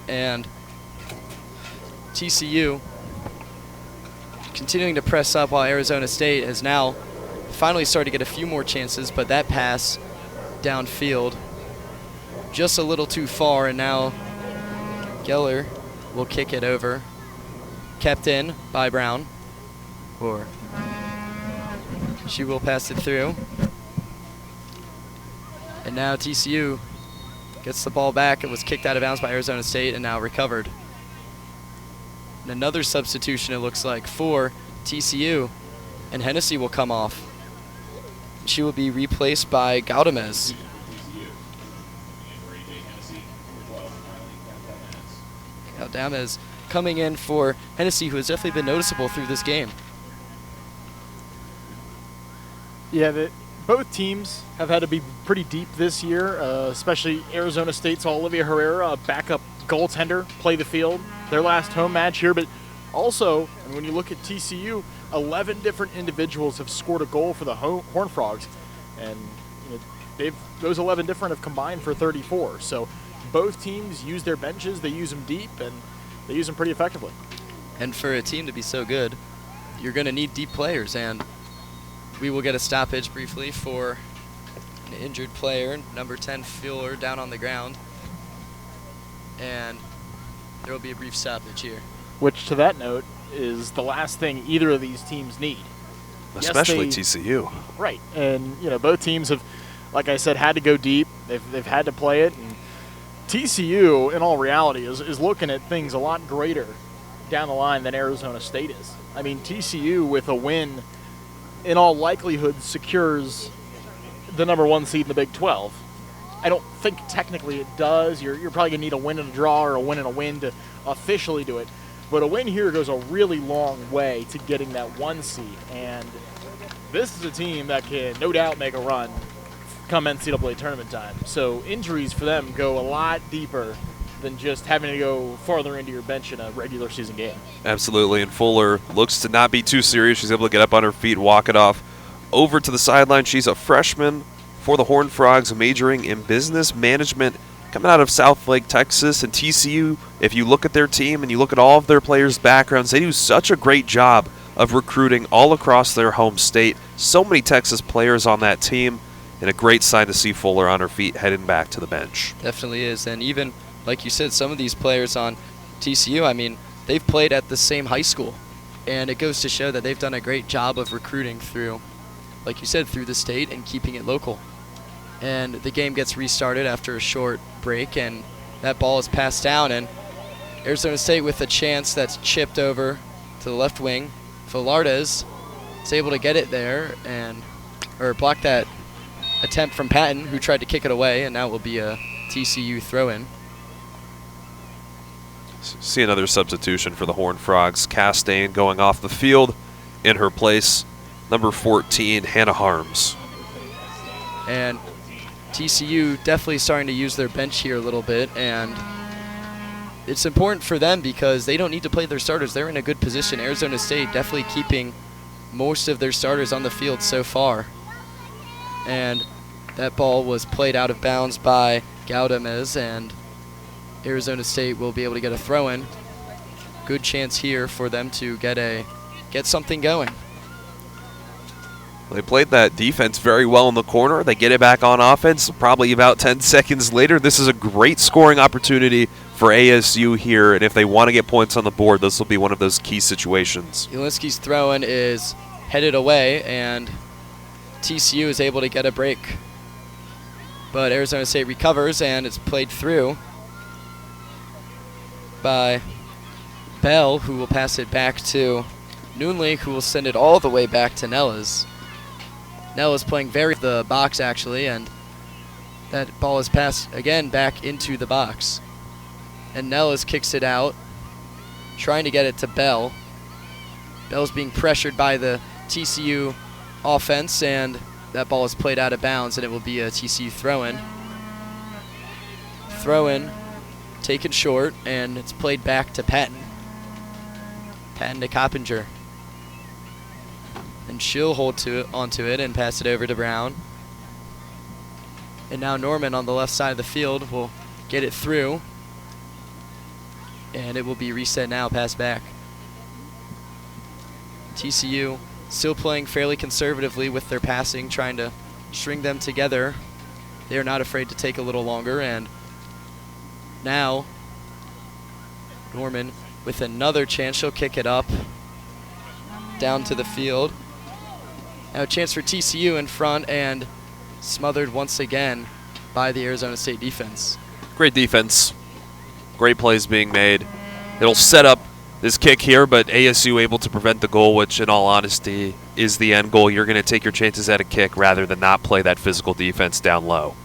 And TCU continuing to press up, while Arizona State has now finally started to get a few more chances, but that pass downfield just a little too far, and now Geller will kick it over. Kept in by Brown, or she will pass it through. And now TCU gets the ball back. It was kicked out of bounds by Arizona State and now recovered. And another substitution, it looks like, for TCU, and Hennessy will come off. She will be replaced by Gaudamez. Gaudamez coming in for Hennessy, who has definitely been noticeable through this game.
Yeah, both teams have had to be pretty deep this year, especially Arizona State's Olivia Herrera, a backup goaltender, play the field, their last home match here. But also, when you look at TCU, 11 different individuals have scored a goal for the Horned Frogs, and those 11 different have combined for 34. So both teams use their benches, they use them deep, and they use them pretty effectively. And
for a team to be so good, you're going to need deep players, and we will get a stoppage briefly for an injured player, number 10 Fuller, down on the ground. And there will be a brief stoppage here. Which, to that note, is the last thing either of these teams need.
Especially TCU.
Right. And, both teams have, like I said, had to go deep. They've had to play it. And TCU, in all reality, is looking at things a lot greater down the line than Arizona State is. I mean, TCU with a win, in all likelihood, secures the #1 seed in the Big 12. I don't think technically it does. You're probably going to need a win and a draw or a win and a win to officially do it. But a win here goes a really long way to getting that 1 seed. And this is a team that can no doubt make a run come NCAA tournament time. So injuries for them go a lot deeper than just having to go farther into your bench in a regular season game.
Absolutely, and Fuller looks to not be too serious. She's able to get up on her feet, walk it off over to the sideline. She's a freshman for the Horned Frogs, majoring in business management, coming out of Southlake, Texas. And TCU, if you look at their team and you look at all of their players' backgrounds, they do such a great job of recruiting all across their home state. So many Texas players on that team, and a great sign to see Fuller on her feet heading back to the bench.
Definitely is. And even, like you said, some of these players on TCU, I mean, they've played at the same high school. And it goes to show that they've done a great job of recruiting through, like you said, through the state and keeping it local. And the game gets restarted after a short break, and that ball is passed down. And Arizona State with a chance that's chipped over to the left wing. Velardes is able to get it there or block that attempt from Patton, who tried to kick it away, and now it will be a TCU throw-in.
See another substitution for the Horned Frogs. Castaigne going off the field. In her place, number 14, Hannah Harms.
And TCU definitely starting to use their bench here a little bit, and it's important for them because they don't need to play their starters. They're in a good position. Arizona State definitely keeping most of their starters on the field so far. And that ball was played out of bounds by Gaudamez, and Arizona State will be able to get a throw-in. Good chance here for them to get something going.
They played that defense very well in the corner. They get it back on offense probably about 10 seconds later. This is a great scoring opportunity for ASU here, and if they want to get points on the board, this will be one of those key situations.
Ulinski's throw-in is headed away, and TCU is able to get a break. But Arizona State recovers, and it's played through by Bell, who will pass it back to Noonley, who will send it all the way back to Nellas. Nellas playing very the box, actually, and that ball is passed again back into the box. And Nellas kicks it out, trying to get it to Bell. Bell's being pressured by the TCU offense, and that ball is played out of bounds, and it will be a TCU throw-in. Throw-in, taken short, and it's played back to Patton. Patton to Coppinger. And she'll hold onto it and pass it over to Brown. And now Norman on the left side of the field will get it through. And it will be reset now, pass back. TCU still playing fairly conservatively with their passing, trying to string them together. They're not afraid to take a little longer, and now Norman with another chance. She'll kick it up down to the field. Now a chance for TCU in front, and smothered once again by the Arizona State defense.
Great defense. Great plays being made. It'll set up this kick here, but ASU able to prevent the goal, which in all honesty is the end goal. You're going to take your chances at a kick rather than not play that physical defense down low.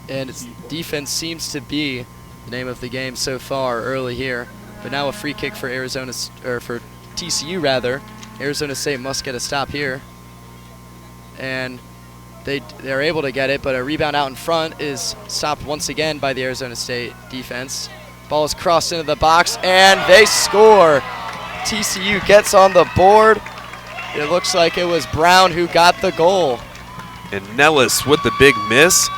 And its defense seems to be the name of the game so far early here. But now a free kick for for TCU rather. Arizona State must get a stop here. And they're able to get it, but a rebound out in front is stopped once again by the Arizona State defense. Ball is crossed into the box, and they score. TCU gets on the board. It looks like it was Brown who got the goal.
And Nellis with the big miss.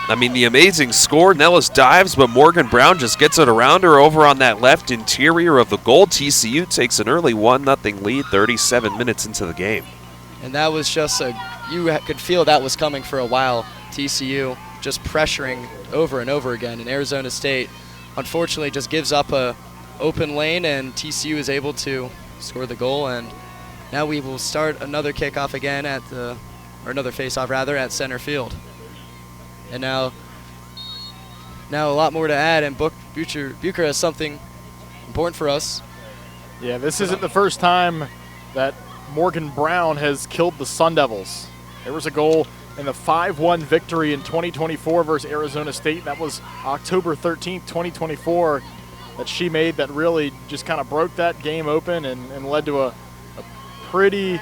I mean, the amazing score. Nellis dives, but Morgan Brown just gets it around her over on that left interior of the goal. TCU takes an early 1-0 lead 37 minutes into the game.
And that was just you could feel that was coming for a while. TCU just pressuring over and over again, and Arizona State unfortunately just gives up a open lane, and TCU is able to score the goal. And now we will start another kickoff again or another face-off rather, at center field. And now Now a lot more to add, and Bucher has something important for us.
Yeah, this isn't the first time that Morgan Brown has killed the Sun Devils. There was a goal in the 5-1 victory in 2024 versus Arizona State. That was October 13th, 2024, that she made that really just kind of broke that game open and led to a pretty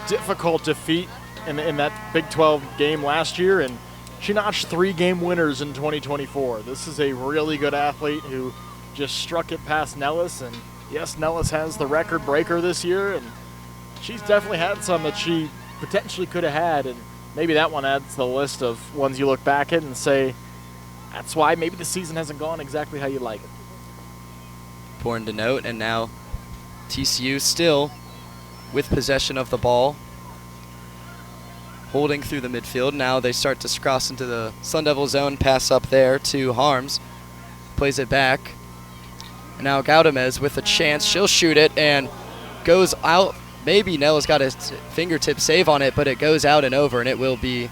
difficult defeat in that Big 12 game last year. And she notched 3 game winners in 2024. This is a really good athlete who just struck it past Nellis. And yes, Nellis has the record breaker this year, and she's definitely had some that she potentially could have had. And maybe that one adds to the list of ones you look back at and say, that's why maybe the season hasn't gone exactly how you like it.
Important to note, and now TCU still with possession of the ball, holding through the midfield. Now they start to cross into the Sun Devil zone, pass up there to Harms, plays it back. And now Gaudamez with a chance, she'll shoot it and goes out. Maybe Nella's got a fingertip save on it, but it goes out and over, and it will be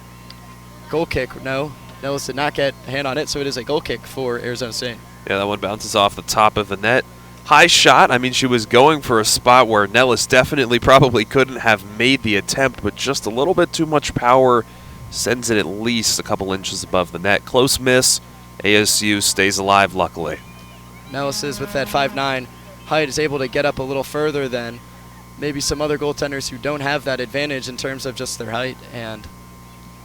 goal kick. No, Nellis did not get a hand on it, so it is a goal kick for Arizona State.
Yeah, that one bounces off the top of the net. High shot. I mean, she was going for a spot where Nellis definitely probably couldn't have made the attempt, but just a little bit too much power sends it at least a couple inches above the net. Close miss. ASU stays alive, luckily.
Nellis is, with that 5'9" height, is able to get up a little further than maybe some other goaltenders who don't have that advantage in terms of just their height, and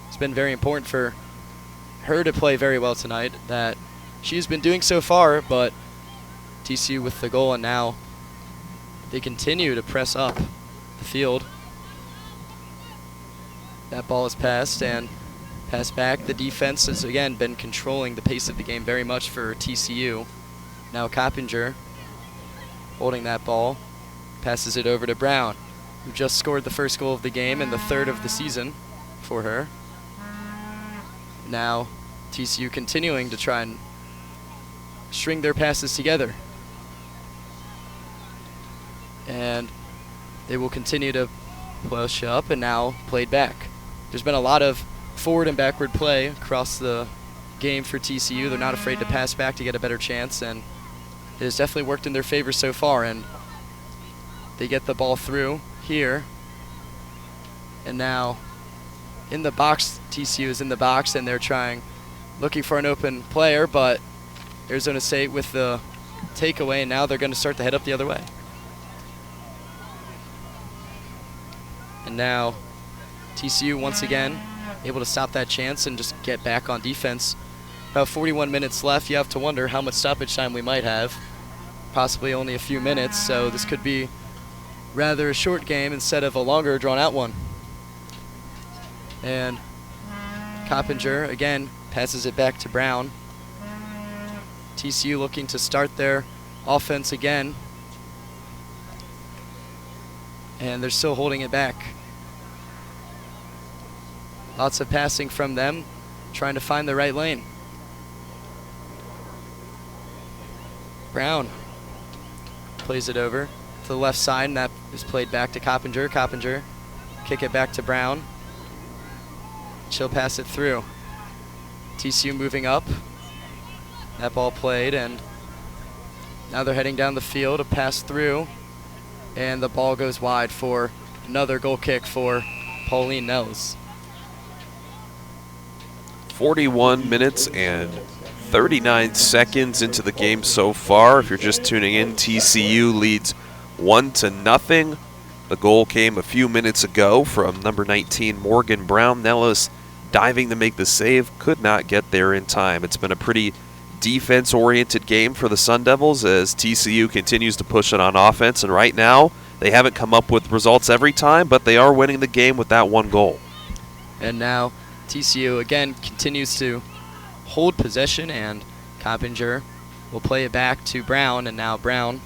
it's been very important for her to play very well tonight. That she's been doing so far, but TCU with the goal, and now they continue to press up the field. That ball is passed and passed back. The defense has again been controlling the pace of the game very much for TCU. Now Coppinger holding that ball, passes it over to Brown, who just scored the first goal of the game and the 3rd of the season for her. Now TCU continuing to try and string their passes together. And they will continue to push up, and now played back. There's been a lot of forward and backward play across the game for TCU. They're not afraid to pass back to get a better chance, and it has definitely worked in their favor so far. And they get the ball through here, and now in the box, TCU is in the box, and they're looking for an open player, but Arizona State with the takeaway, and now they're going to start to head up the other way. And now TCU once again able to stop that chance and just get back on defense. About 41 minutes left. You have to wonder how much stoppage time we might have. Possibly only a few minutes, so this could be rather a short game instead of a longer drawn-out one. And Coppinger again passes it back to Brown. TCU looking to start their offense again, and they're still holding it back. Lots of passing from them, trying to find the right lane. Brown plays it over to the left side, and that is played back to Coppinger. Coppinger kick it back to Brown. She'll pass it through. TCU moving up. That ball played, and now they're heading down the field, a pass through, and the ball goes wide for another goal kick for Pauline Nellis.
41 minutes and 39 seconds into the game so far. If you're just tuning in, TCU leads 1-0. The goal came a few minutes ago from number 19, Morgan Brown. Nellis diving to make the save, could not get there in time. It's been a pretty defense-oriented game for the Sun Devils as TCU continues to push it on offense, and right now they haven't come up with results every time, but they are winning the game with that one goal.
And now TCU again continues to hold possession, and Coppinger will play it back to Brown, and now Brown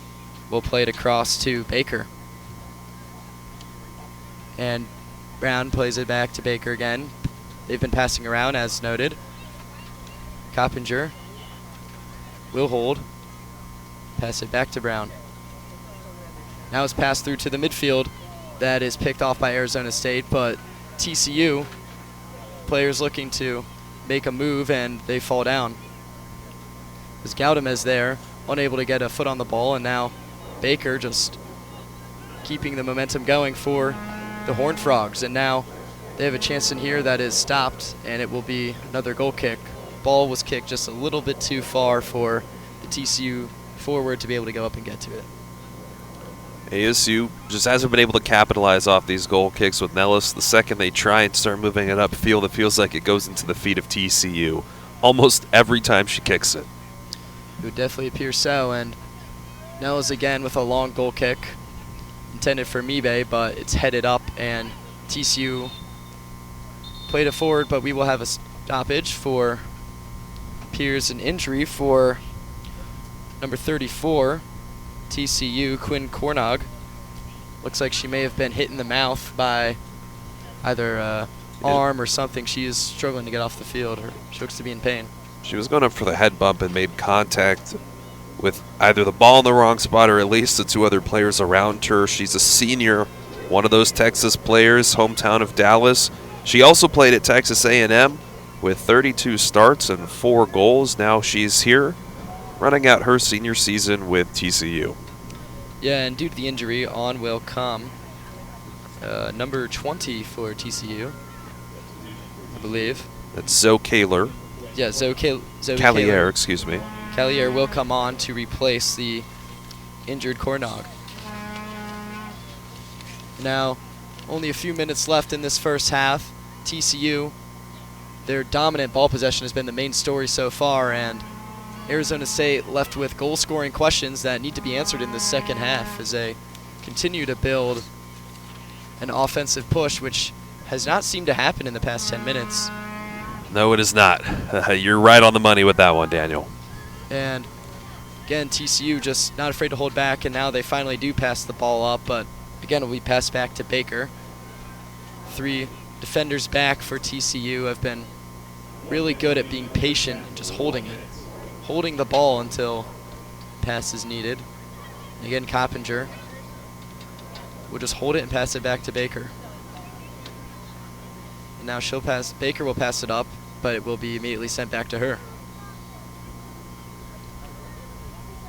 will play it across to Baker. And Brown plays it back to Baker again. They've been passing around as noted. Coppinger will hold. Pass it back to Brown. Now it's passed through to the midfield. That is picked off by Arizona State, but TCU players looking to make a move, and they fall down. as Gaudamez there, unable to get a foot on the ball, and now Baker just keeping the momentum going for the Horned Frogs. And now they have a chance in here that is stopped, and it will be another goal kick. Ball was kicked just a little bit too far for the TCU forward to be able to go up and get to it.
ASU just hasn't been able to capitalize off these goal kicks with Nellis. The second they try and start moving it upfield, it feels like it goes into the feet of TCU almost every time she kicks it.
It would definitely appear so, and Nellis again with a long goal kick intended for Mibe, but it's headed up, and TCU played it forward, but we will have a stoppage for appears an injury for number 34, TCU, Quinn Cornog. Looks like she may have been hit in the mouth by either arm or something. She is struggling to get off the field, or she looks to be in pain.
She was going up for the head bump and made contact with either the ball in the wrong spot or at least the two other players around her. She's a senior, one of those Texas players, hometown of Dallas. She also played at Texas A&M with 32 starts and 4 goals. Now she's here running out her senior season with TCU.
Yeah, and due to the injury, on will come number 20 for TCU, I believe.
That's Zoe Kaler.
Yeah, Zoe
Callier, excuse me.
Callier will come on to replace the injured Cornog. Now, only a few minutes left in this first half. TCU, their dominant ball possession has been the main story so far, and Arizona State left with goal-scoring questions that need to be answered in the second half as they continue to build an offensive push, which has not seemed to happen in the past 10 minutes.
No, it is not. You're right on the money with that one, Daniel.
And again, TCU just not afraid to hold back, and now they finally do pass the ball up, but again, it will be passed back to Baker. 3 defenders back for TCU have been really good at being patient and just holding it. Holding the ball until pass is needed. And again, Coppinger will just hold it and pass it back to Baker. And now Baker will pass it up, but it will be immediately sent back to her.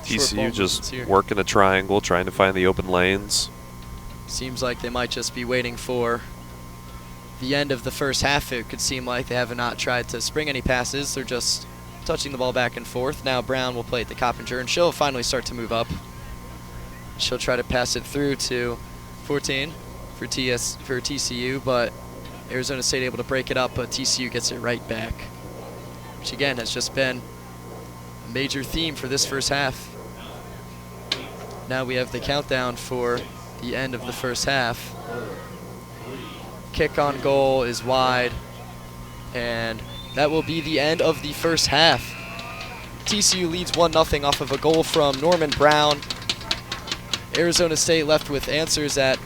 TCU just working a triangle, trying to find the open lanes.
Seems like they might just be waiting for the end of the first half. It could seem like they have not tried to spring any passes. They're just touching the ball back and forth. Now Brown will play it to Coppinger, and she'll finally start to move up. She'll try to pass it through to 14 for TCU, but Arizona State able to break it up, but TCU gets it right back, which again has just been a major theme for this first half. Now we have the countdown for the end of the first half. Kick on goal is wide, and that will be the end of the first half. TCU leads 1-0 off of a goal from Norman Brown. Arizona State left with answers that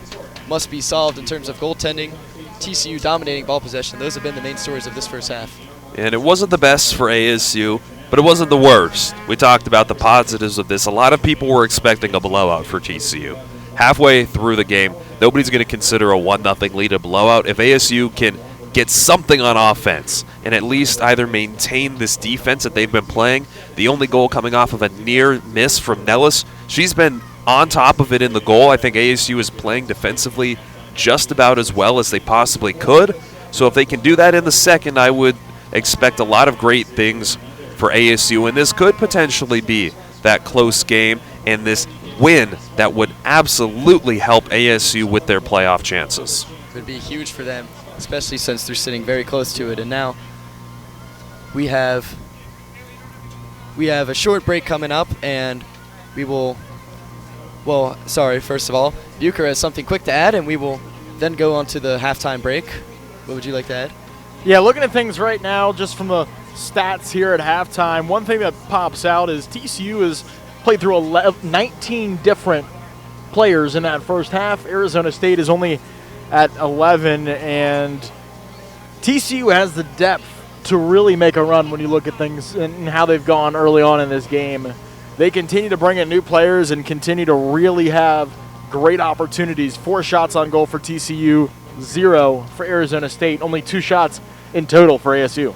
must be solved in terms of goaltending. TCU dominating ball possession. Those have been the main stories of this first half.
And it wasn't the best for ASU, but it wasn't the worst. We talked about the positives of this. A lot of people were expecting a blowout for TCU. Halfway through the game, nobody's going to consider a 1-0 lead a blowout. If ASU can get something on offense and at least either maintain this defense that they've been playing. The only goal coming off of a near miss from Nellis. She's been on top of it in the goal. I think ASU is playing defensively just about as well as they possibly could. So if they can do that in the second, I would expect a lot of great things for ASU, and this could potentially be that close game and this win that would absolutely help ASU with their playoff chances.
It would be huge for them, especially since they're sitting very close to it. And now we have a short break coming up, and we will, well, sorry, first of all, Bucher has something quick to add, and we will then go on to the halftime break. What would you like to add?
Yeah, looking at things right now, just from the stats here at halftime, one thing that pops out is TCU has played through 19 different players in that first half. Arizona State is only at 11, and TCU has the depth to really make a run when you look at things and how they've gone early on in this game. They continue to bring in new players and continue to really have great opportunities. 4 shots on goal for TCU, 0 for Arizona State, only 2 shots in total for ASU.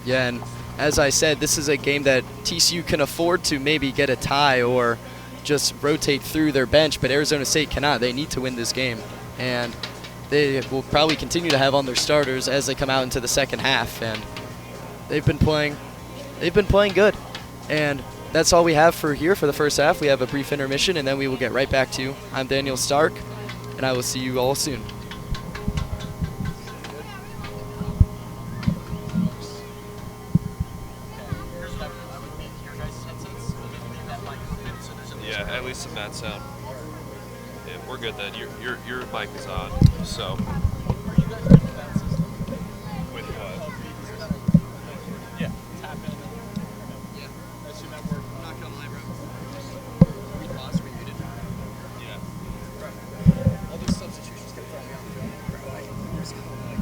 Yeah, and as I said, this is a game that TCU can afford to maybe get a tie or just rotate through their bench, but Arizona State cannot. They need to win this game, and they will probably continue to have on their starters as they come out into the second half, and they've been playing good. And that's all we have for here for the first half. We have a brief intermission, and then we will get right back to you. I'm Daniel Stark, and I will see you all soon.
Yeah, at least some bad sound. Yeah, we're good then. Your mic is on, so. With what?
Yeah, tap in.
Yeah, that's your network. I'm not gonna lie, bro. We lost, we muted.
Yeah.
All these substitutions kept throwing me off, bro. Like, just kind of like,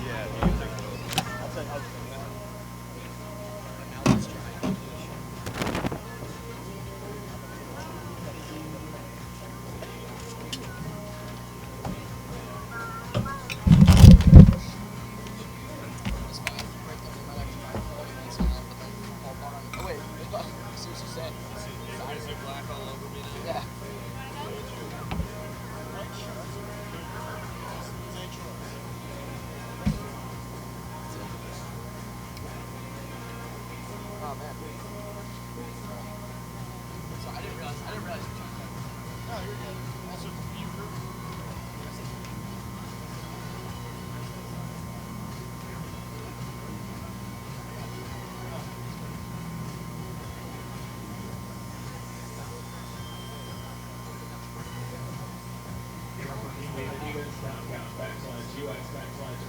Yeah.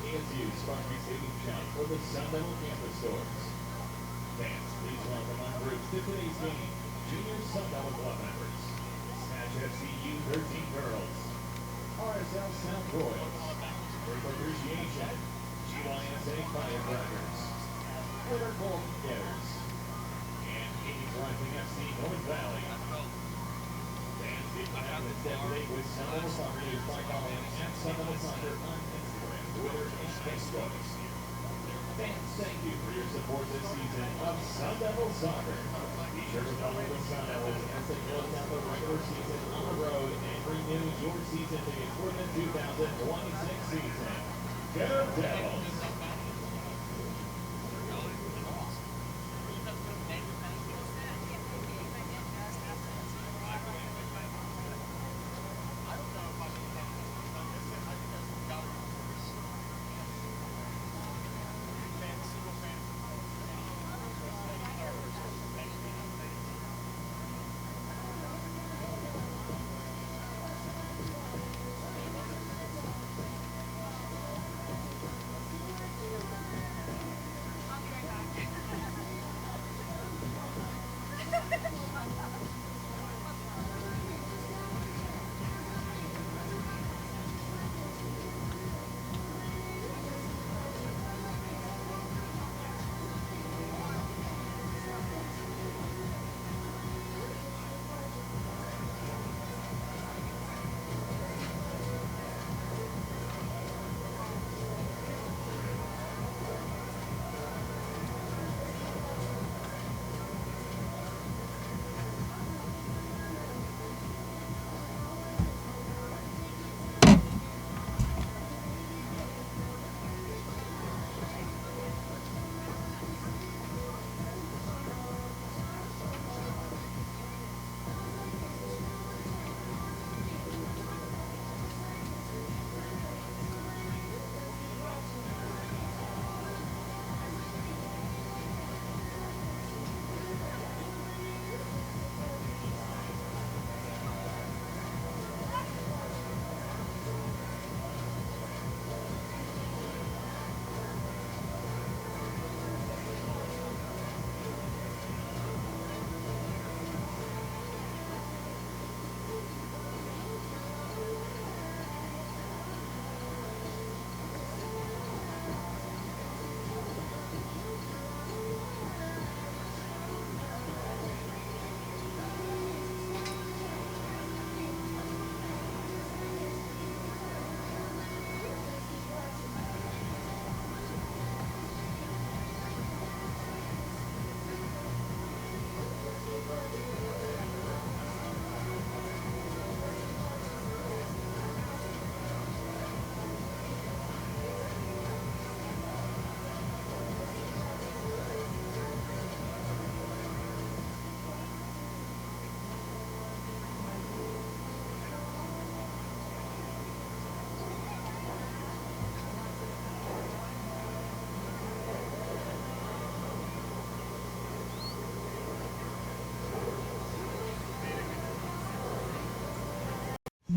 ASU sponsoring savings shop for the Sun Devil campus stores. Fans, please welcome on groups to today's game. Junior Sun Devil Club members. Smash FCU 13 girls. RSL South Royals. Group Appreciation. GYSA Firecrackers. Glitter Golden Getters. And Katie's Rising FC North Valley. Fans, if you have a date with Sun Devil Soccer News by calling at Sun Devil Soccer on Instagram, Twitter, and Facebook. Fans, thank you for your support this season of Sun Devil Soccer. Be sure to follow the Sun Devils as they close out the regular season on the road and renew your season ticket for the 2026 season. Go Devils!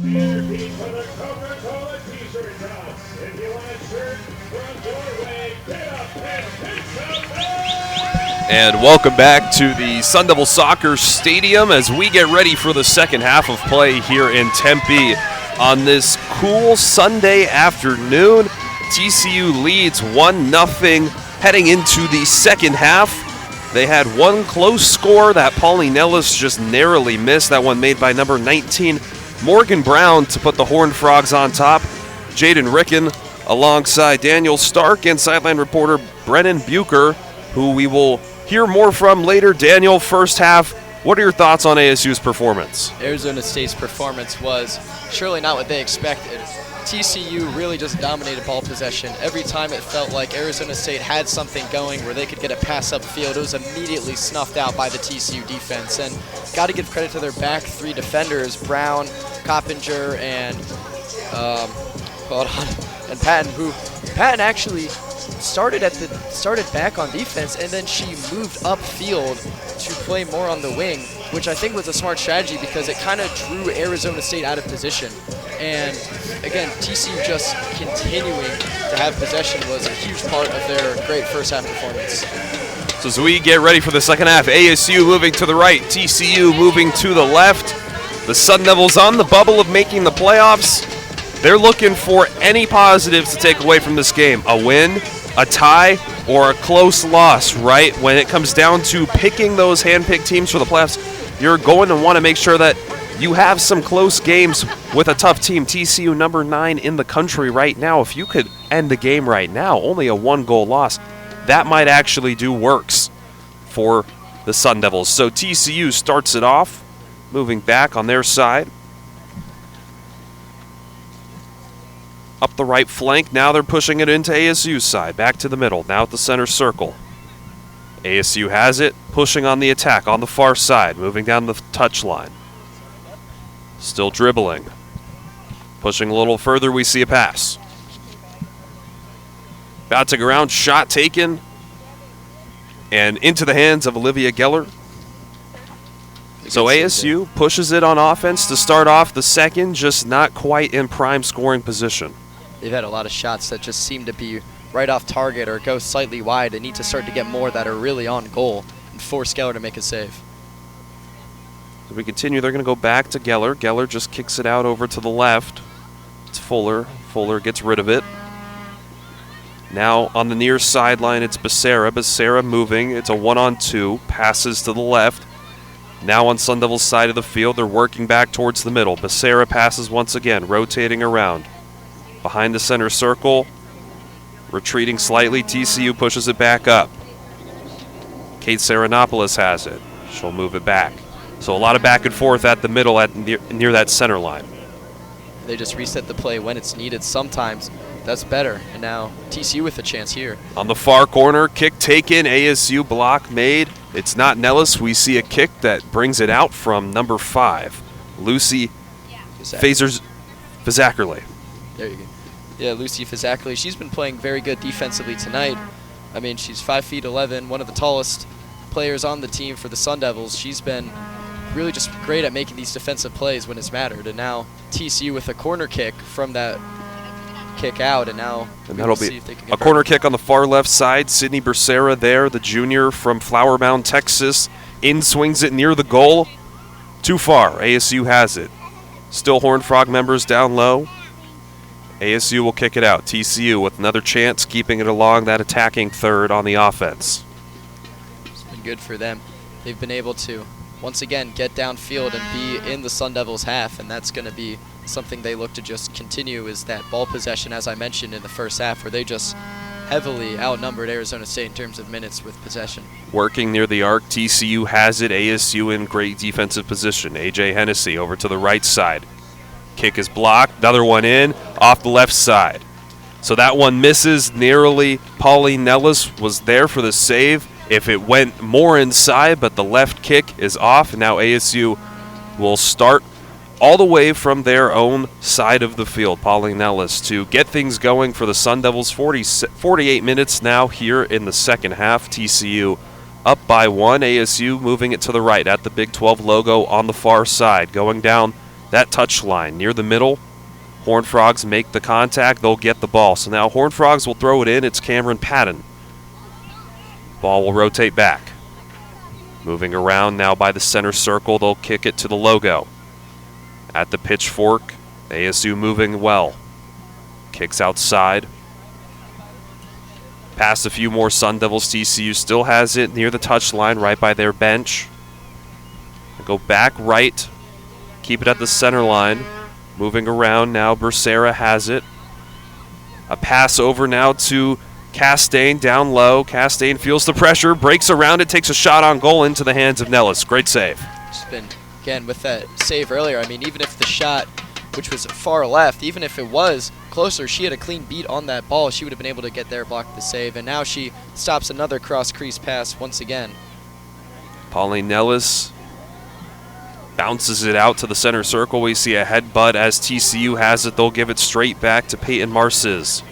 Repeat for the Coca-Cola t-shirt toss. If you want a shirt from your way, get up and pick something!
And welcome back to the Sun Devil Soccer Stadium as we get ready for the second half of play here in Tempe on this cool Sunday afternoon. TCU leads 1-0 heading into the second half. They had one close score that Pauline Ellis just narrowly missed. That one made by number 19, Morgan Brown, to put the Horned Frogs on top. Jayden Ricken alongside Daniel Stark and sideline reporter Brennan Bucher, who we will hear more from later. Daniel, first half, what are your thoughts on ASU's performance?
Arizona State's performance was surely not what they expected. TCU really just dominated ball possession. Every time it felt like Arizona State had something going where they could get a pass upfield, it was immediately snuffed out by the TCU defense. And got to give credit to their back three defenders, Brown, Coppinger, and Patton actually started back on defense, and then she moved upfield to play more on the wing, which I think was a smart strategy because it kind of drew Arizona State out of position. And again, TCU just continuing to have possession was a huge part of their great first half performance.
So as we get ready for the second half, ASU moving to the right, TCU moving to the left. The Sun Devils on the bubble of making the playoffs. They're looking for any positives to take away from this game. A win, a tie, or a close loss, right? When it comes down to picking those hand-picked teams for the playoffs, you're going to want to make sure that you have some close games with a tough team. TCU number 9 in the country right now. If you could end the game right now, only a 1-goal loss, that might actually do works for the Sun Devils. So TCU starts it off, moving back on their side. Up the right flank, now they're pushing it into ASU's side. Back to the middle, now at the center circle. ASU has it, pushing on the attack on the far side, moving down the touchline. Still dribbling. Pushing a little further, we see a pass. About to go around, shot taken. And into the hands of Olivia Geller. So ASU pushes it on offense to start off the second, just not quite in prime scoring position.
They've had a lot of shots that just seem to be right off target or go slightly wide. They need to start to get more that are really on goal and force Geller to make a save.
As we continue, they're going to go back to Geller. Geller just kicks it out over to the left. It's Fuller. Fuller gets rid of it. Now on the near sideline, it's Becerra. Becerra moving. It's a 1-on-2. Passes to the left. Now on Sun Devil's side of the field, they're working back towards the middle. Becerra passes once again, rotating around. Behind the center circle, retreating slightly, TCU pushes it back up. Kate Saranopoulos has it. She'll move it back. So a lot of back and forth at the middle near that center line.
They just reset the play when it's needed. Sometimes that's better. And now TCU with a chance here.
On the far corner, kick taken, ASU block made. It's not Nellis. We see a kick that brings it out from number 5, Lucy Fazackerley.
There you go. Yeah, Lucy Fazackerley. She's been playing very good defensively tonight. I mean, she's 5'11", one of the tallest players on the team for the Sun Devils. She's been really just great at making these defensive plays when it's mattered. And now TCU with a corner kick from that kick out, and now
that'll be a corner kick on the far left side. Sydney Becerra there, the junior from Flower Mound, Texas. In swings it near the goal. Too far. ASU has it. Still Horned Frog members down low. ASU will kick it out. TCU with another chance, keeping it along that attacking third on the offense.
It's been good for them. They've been able to once again get downfield and be in the Sun Devils' half, and that's going to be something they look to just continue, is that ball possession, as I mentioned in the first half, where they just heavily outnumbered Arizona State in terms of minutes with possession.
Working near the arc, TCU has it. ASU in great defensive position. AJ Hennessy over to the right side. Kick is blocked. Another one in off the left side. So that one misses narrowly. Pauline Nellis was there for the save if it went more inside, but the left kick is off. And now ASU will start all the way from their own side of the field. Pauline Nellis to get things going for the Sun Devils. 48 minutes now here in the second half. TCU up by 1. ASU moving it to the right at the Big 12 logo on the far side. Going down that touch line near the middle. Horned Frogs make the contact. They'll get the ball. So now Horned Frogs will throw it in. It's Cameron Patton. Ball will rotate back. Moving around now by the center circle. They'll kick it to the logo. At the pitchfork, ASU moving well. Kicks outside. Past a few more Sun Devils. TCU still has it near the touchline, right by their bench. Go back right. Keep it at the center line. Moving around now, Becerra has it. A pass over now to Castaigne down low. Castaigne feels the pressure, breaks around it, takes a shot on goal into the hands of Nellis. Great save.
Just been, again, with that save earlier, I mean, even if the shot, which was far left, even if it was closer, she had a clean beat on that ball. She would have been able to get there, block the save, and now she stops another cross-crease pass once again.
Pauline Nellis bounces it out to the center circle. We see a headbutt as TCU has it. They'll give it straight back to Peyton Marces.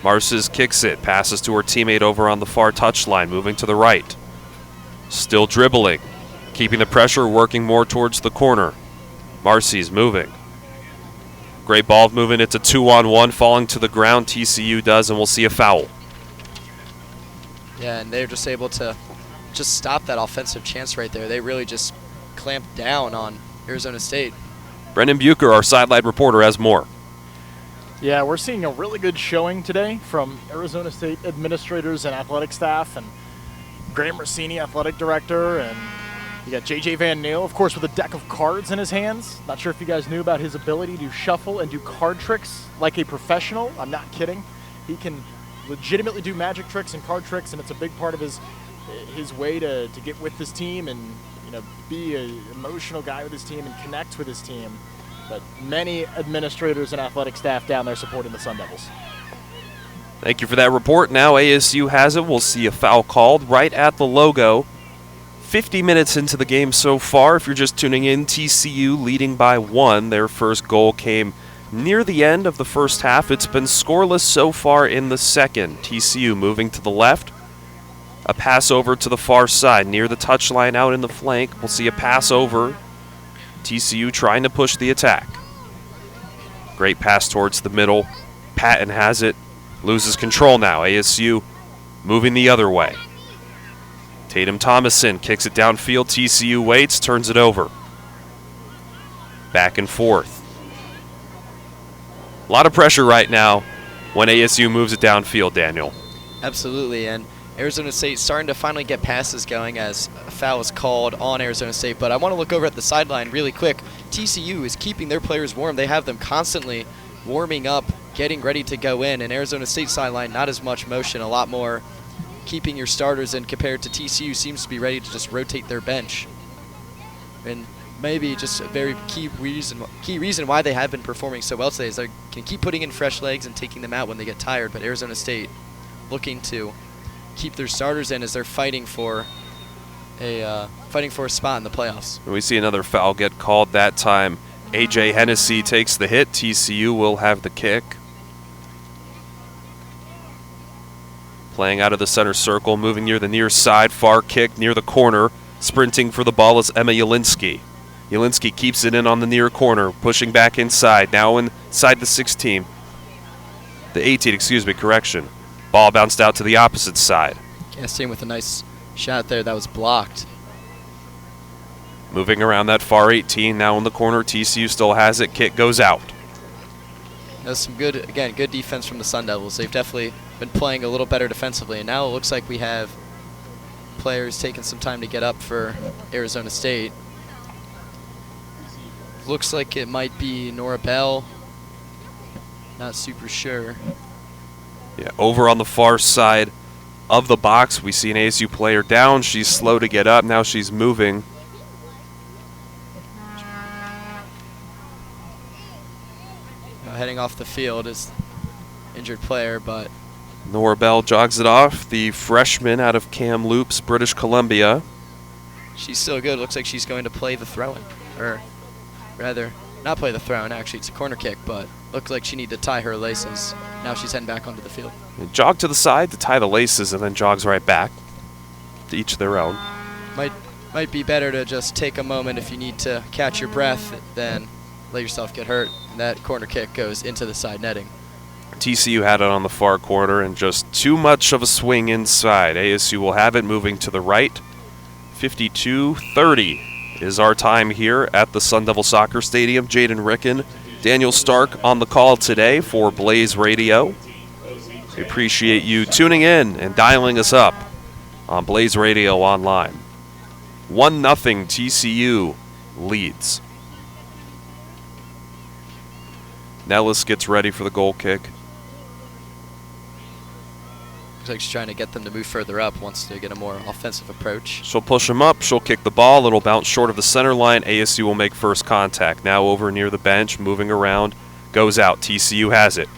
Marces kicks it, passes to her teammate over on the far touchline, moving to the right. Still dribbling, keeping the pressure, working more towards the corner. Marces moving. Great ball movement. It's a 2-on-1, falling to the ground. TCU does, and we'll see a foul.
Yeah, and they're just able to just stop that offensive chance right there. They really just clamped down on Arizona State.
Brendan Bucher, our sideline reporter, has more.
Yeah, we're seeing a really good showing today from Arizona State administrators and athletic staff, and Graham Rossini, athletic director, and you got J.J. Van Neel, of course, with a deck of cards in his hands. Not sure if you guys knew about his ability to shuffle and do card tricks like a professional. I'm not kidding. He can legitimately do magic tricks and card tricks, and it's a big part of his way to get with his team and be an emotional guy with his team and connect with his team. But many administrators and athletic staff down there supporting the Sun Devils.
Thank you for that report. Now ASU has it. We'll see a foul called right at the logo. 50 minutes into the game so far. If you're just tuning in, TCU leading by 1. Their first goal came near the end of the first half. It's been scoreless so far in the second. TCU moving to the left. A pass over to the far side near the touchline out in the flank. We'll see a pass over. TCU trying to push the attack. Great pass towards the middle. Patton has it. Loses control now. ASU moving the other way. Tatum Thomason kicks it downfield. TCU waits, turns it over. Back and forth. A lot of pressure right now when ASU moves it downfield, Daniel.
Absolutely, and Arizona State starting to finally get passes going as a foul is called on Arizona State. But I want to look over at the sideline really quick. TCU is keeping their players warm. They have them constantly warming up, getting ready to go in. And Arizona State sideline, not as much motion, a lot more keeping your starters in compared to TCU seems to be ready to just rotate their bench. And maybe just a very key reason why they have been performing so well today is they can keep putting in fresh legs and taking them out when they get tired. But Arizona State looking to keep their starters in as they're fighting for a spot in the playoffs.
We see another foul get called that time. A.J. Hennessy takes the hit. TCU will have the kick. Playing out of the center circle, moving near the near side, far kick near the corner. Sprinting for the ball is Emma Jelinski. Jelinski keeps it in on the near corner, pushing back inside. Now inside the 16. The 18, excuse me, correction. Ball bounced out to the opposite side.
Castaigne with a nice shot there that was blocked.
Moving around that far 18, now in the corner. TCU still has it. Kick goes out.
That's some good defense from the Sun Devils. They've definitely been playing a little better defensively, and now it looks like we have players taking some time to get up for Arizona State. Looks like it might be Nora Bell. Not super sure.
Yeah, over on the far side of the box, we see an ASU player down. She's slow to get up. Now she's moving.
Heading off the field is injured player, but
Nora Bell jogs it off. The freshman out of Kamloops, British Columbia.
She's still good. Looks like she's going to play the throw-in. Or rather, not play the throw-in. Actually, it's a corner kick, but looks like she needed to tie her laces. Now she's heading back onto the field.
Jog to the side to tie the laces and then jogs right back. To each their own.
Might be better to just take a moment if you need to catch your breath than let yourself get hurt. And that corner kick goes into the side netting.
TCU had it on the far corner and just too much of a swing inside. ASU will have it moving to the right. 52-30 is our time here at the Sun Devil Soccer Stadium. Jayden Ricken, Daniel Stark on the call today for Blaze Radio. We appreciate you tuning in and dialing us up on Blaze Radio Online. 1-0 TCU leads. Nellis gets ready for the goal kick.
Looks like she's trying to get them to move further up, wants to get a more offensive approach.
She'll push them up. She'll kick the ball. It'll bounce short of the center line. ASU will make first contact. Now over near the bench, moving around. Goes out. TCU has it.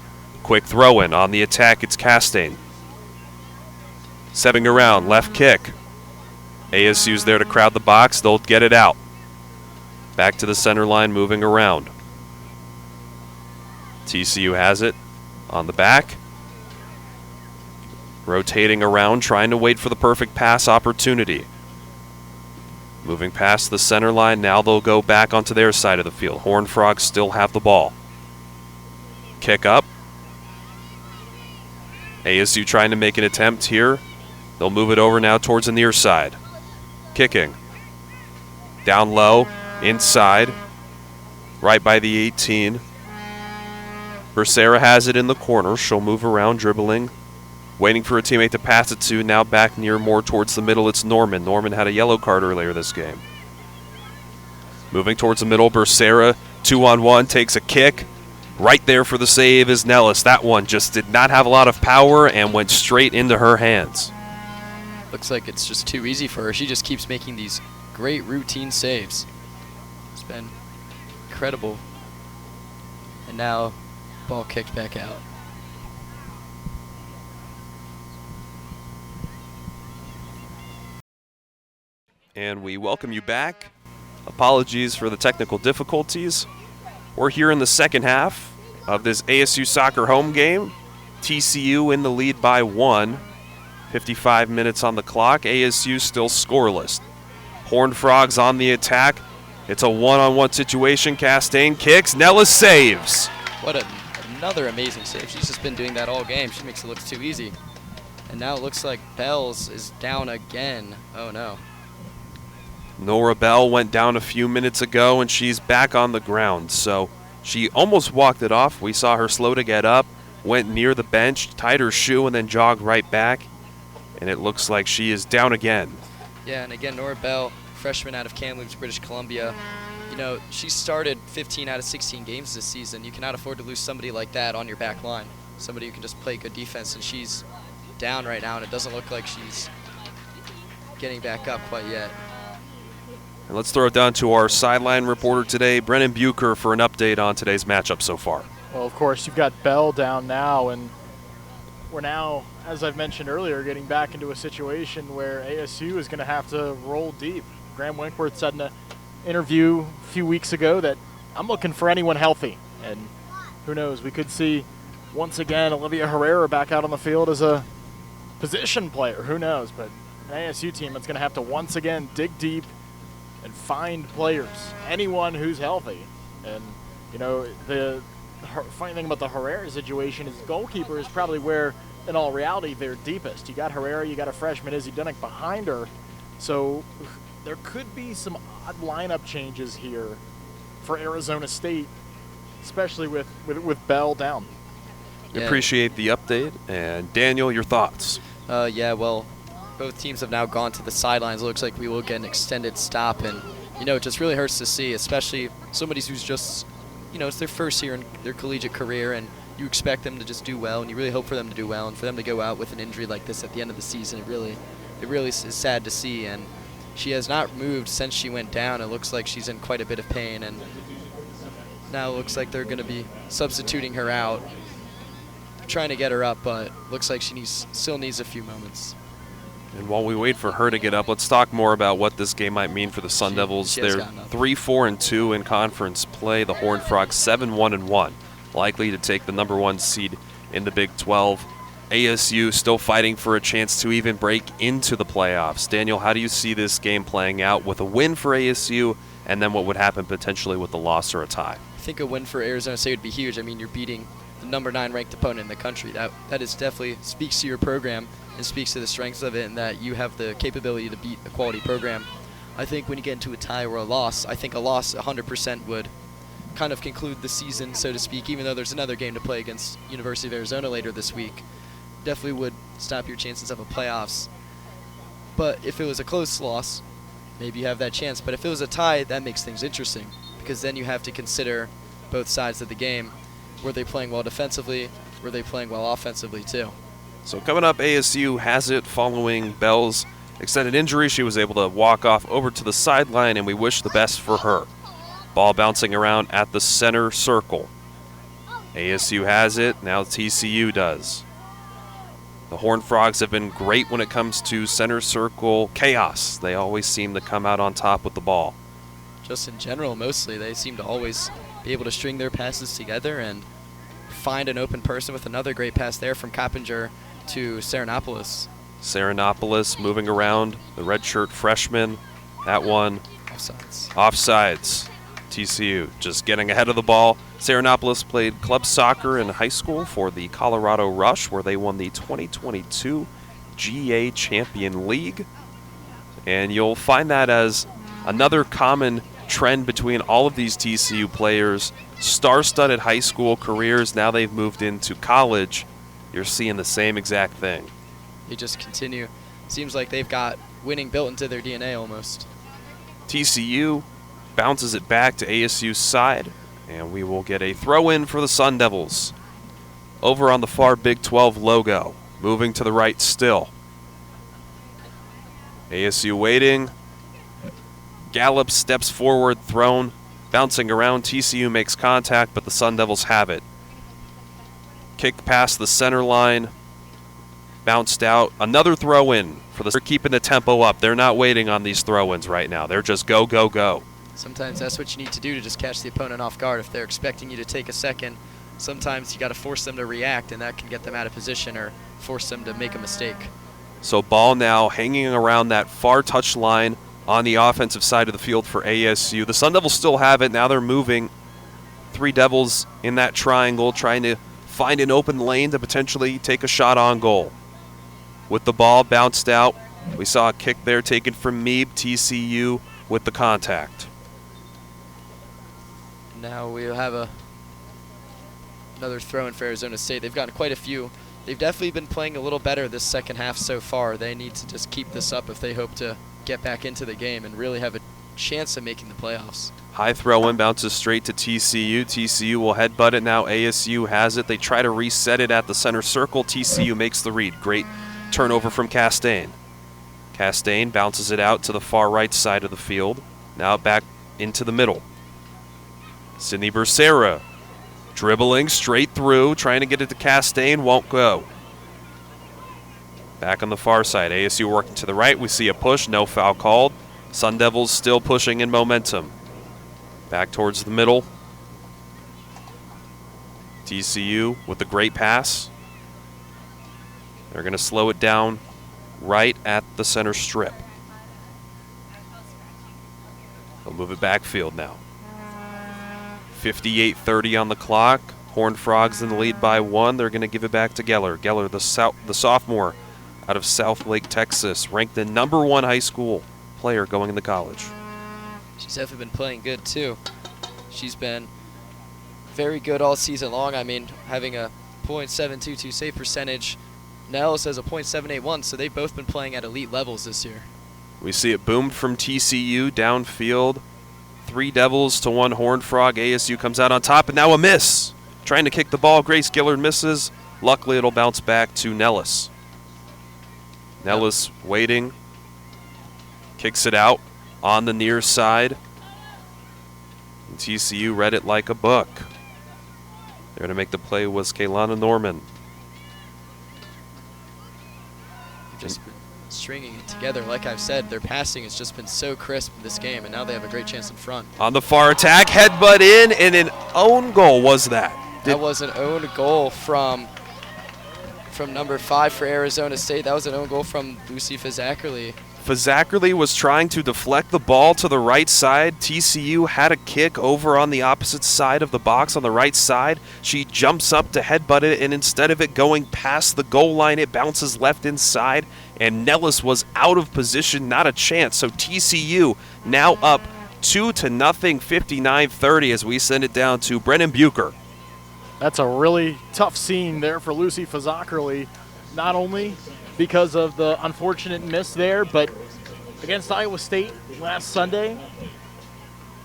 Quick throw-in. On the attack, it's Castaigne. Setting around. Left kick. ASU's there to crowd the box. They'll get it out. Back to the center line, moving around. TCU has it. On the back. Rotating around, trying to wait for the perfect pass opportunity. Moving past the center line, now they'll go back onto their side of the field. Horned Frogs still have the ball. Kick up. ASU trying to make an attempt here. They'll move it over now towards the near side. Kicking. Down low, inside. Right by the 18. Becerra has it in the corner. She'll move around, dribbling. Waiting for a teammate to pass it to. Now back near more towards the middle. It's Norman. Norman had a yellow card earlier this game. Moving towards the middle. Becerra, 2-on-1, takes a kick. Right there for the save is Nellis. That one just did not have a lot of power and went straight into her hands.
Looks like it's just too easy for her. She just keeps making these great routine saves. It's been incredible. And now, ball kicked back out.
And we welcome you back. Apologies for the technical difficulties. We're here in the second half of this ASU soccer home game. TCU in the lead by 1. 55 minutes on the clock. ASU still scoreless. Horned Frogs on the attack. It's a one-on-one situation. Castaigne kicks. Nellis saves.
What another amazing save. She's just been doing that all game. She makes it look too easy. And now it looks like Bells is down again. Oh, no.
Nora Bell went down a few minutes ago, and she's back on the ground. So she almost walked it off. We saw her slow to get up, went near the bench, tied her shoe, and then jogged right back. And it looks like she is down again.
Yeah, and again, Nora Bell, freshman out of Kamloops, British Columbia. You know, she started 15 out of 16 games this season. You cannot afford to lose somebody like that on your back line. Somebody who can just play good defense, and she's down right now, and it doesn't look like she's getting back up quite yet.
And let's throw it down to our sideline reporter today, Brennan Bucher, for an update on today's matchup so far.
Well, of course, you've got Bell down now, and we're now, as I've mentioned earlier, getting back into a situation where ASU is going to have to roll deep. Graham Winkworth said in an interview a few weeks ago that I'm looking for anyone healthy, and who knows, we could see once again Olivia Herrera back out on the field as a position player. Who knows, but an ASU team that's going to have to once again dig deep and find players, anyone who's healthy. And, you know, the funny thing about the Herrera situation is goalkeeper is probably where, in all reality, they're deepest. You got Herrera, you got a freshman, Izzy Dunnick, behind her. So there could be some odd lineup changes here for Arizona State, especially with Bell down.
We appreciate the update. And, Daniel, your thoughts?
Yeah, well, both teams have now gone to the sidelines. It looks like we will get an extended stop, and, you know, it just really hurts to see, especially somebody who's just, you know, it's their first year in their collegiate career, and you expect them to just do well, and you really hope for them to do well, and for them to go out with an injury like this at the end of the season, it really is sad to see. And she has not moved since she went down. It looks like she's in quite a bit of pain, and now it looks like they're going to be substituting her out. They're trying to get her up, but looks like she still needs a few moments.
And while we wait for her to get up, let's talk more about what this game might mean for the Sun Devils. They're 3-4-2 in conference play. The Horned Frogs 7-1-1, likely to take the #1 seed in the Big 12. ASU still fighting for a chance to even break into the playoffs. Daniel, how do you see this game playing out with a win for ASU, and then what would happen potentially with the loss or a tie?
I think a win for Arizona State would be huge. I mean, you're beating the number 9 ranked opponent in the country. That is definitely speaks to your program and speaks to the strengths of it, and that you have the capability to beat a quality program. I think when you get into a tie or a loss, I think a loss 100% would kind of conclude the season, so to speak, even though there's another game to play against University of Arizona later this week. Definitely would stop your chances of a playoffs. But if it was a close loss, maybe you have that chance. But if it was a tie, that makes things interesting, because then you have to consider both sides of the game. Were they playing well defensively? Were they playing well offensively too?
So coming up, ASU has it following Bell's extended injury. She was able to walk off over to the sideline, and we wish the best for her. Ball bouncing around at the center circle. ASU has it, now TCU does. The Horned Frogs have been great when it comes to center circle chaos. They always seem to come out on top with the ball.
Just in general, mostly, they seem to always be able to string their passes together and find an open person with another great pass there from Coppinger to Serenopoulos.
Serenopoulos moving around, the redshirt freshman. That one.
Offsides.
Offsides. TCU just getting ahead of the ball. Serenopoulos played club soccer in high school for the Colorado Rush, where they won the 2022 GA Champion League. And you'll find that as another common trend between all of these TCU players. Star-studded high school careers, now they've moved into college. You're seeing the same exact thing.
They just continue. Seems like they've got winning built into their DNA almost.
TCU bounces it back to ASU's side, and we will get a throw-in for the Sun Devils. Over on the far Big 12 logo, moving to the right still. ASU waiting. Gallup steps forward, thrown, bouncing around. TCU makes contact, but the Sun Devils have it. Kick past the center line, bounced out. Another throw-in for the. They're keeping the tempo up. They're not waiting on these throw-ins right now. They're just go, go, go.
Sometimes that's what you need to do to just catch the opponent off guard. If they're expecting you to take a second, sometimes you got to force them to react, and that can get them out of position or force them to make a mistake.
So ball now hanging around that far touch line on the offensive side of the field for ASU. The Sun Devils still have it. Now they're moving. 3 Devils in that triangle trying to find an open lane to potentially take a shot on goal. With the ball bounced out, we saw a kick there taken from Meeb. TCU with the contact.
Now we'll have another throw in for Arizona State. They've gotten quite a few. They've definitely been playing a little better this second half so far. They need to just keep this up if they hope to get back into the game and really have a chance of making the playoffs.
High throw in bounces straight to TCU. TCU will headbutt it now. ASU has it. They try to reset it at the center circle. TCU makes the read. Great turnover from Castaigne. Castaigne bounces it out to the far right side of the field. Now back into the middle. Sydney Becerra dribbling straight through, trying to get it to Castaigne, won't go. Back on the far side, ASU working to the right. We see a push, no foul called. Sun Devils still pushing in momentum. Back towards the middle. TCU with the great pass. They're going to slow it down right at the center strip. They'll move it backfield now. 58:30 on the clock. Horned Frogs in the lead by 1. They're going to give it back to Geller. Geller, the sophomore out of South Lake, Texas, ranked the #1 high school player going into college.
She's definitely been playing good too. She's been very good all season long. I mean, having a .722 save percentage. Nels has a .781, so they've both been playing at elite levels this year.
We see it boomed from TCU downfield. 3 Devils to 1 Horned Frog. ASU comes out on top, and now a miss. Trying to kick the ball. Grace Gillard misses. Luckily, it'll bounce back to Nellis. Nellis waiting. Kicks it out on the near side. And TCU read it like a book. There to make the play was Kaylana Norman.
Just been stringing it together. Like I've said, their passing has just been so crisp in this game, and now they have a great chance in front.
On the far attack, headbutt in, and an own goal was that.
That was an own goal from number 5 for Arizona State. That was an own goal from Lucy Fizzackerly
Fazakerly was trying to deflect the ball to the right side. TCU had a kick over on the opposite side of the box on the right side. She jumps up to headbutt it, and instead of it going past the goal line, it bounces left inside, and Nellis was out of position, not a chance. So TCU now up 2-0, 59-30 as we send it down to Brennan Bucher.
That's a really tough scene there for Lucy Fazakerly, not only because of the unfortunate miss there, but against Iowa State last Sunday,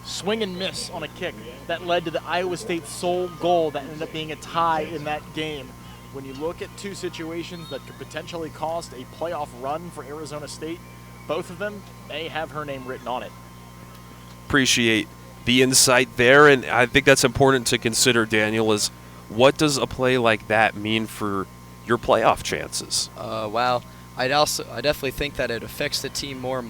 swing and miss on a kick that led to the Iowa State sole goal that ended up being a tie in that game. When you look at two situations that could potentially cost a playoff run for Arizona State, both of them, they have her name written on it.
Appreciate the insight there, and I think that's important to consider, Daniel, is what does a play like that mean for your playoff chances?
Wow. I definitely think that it affects the team more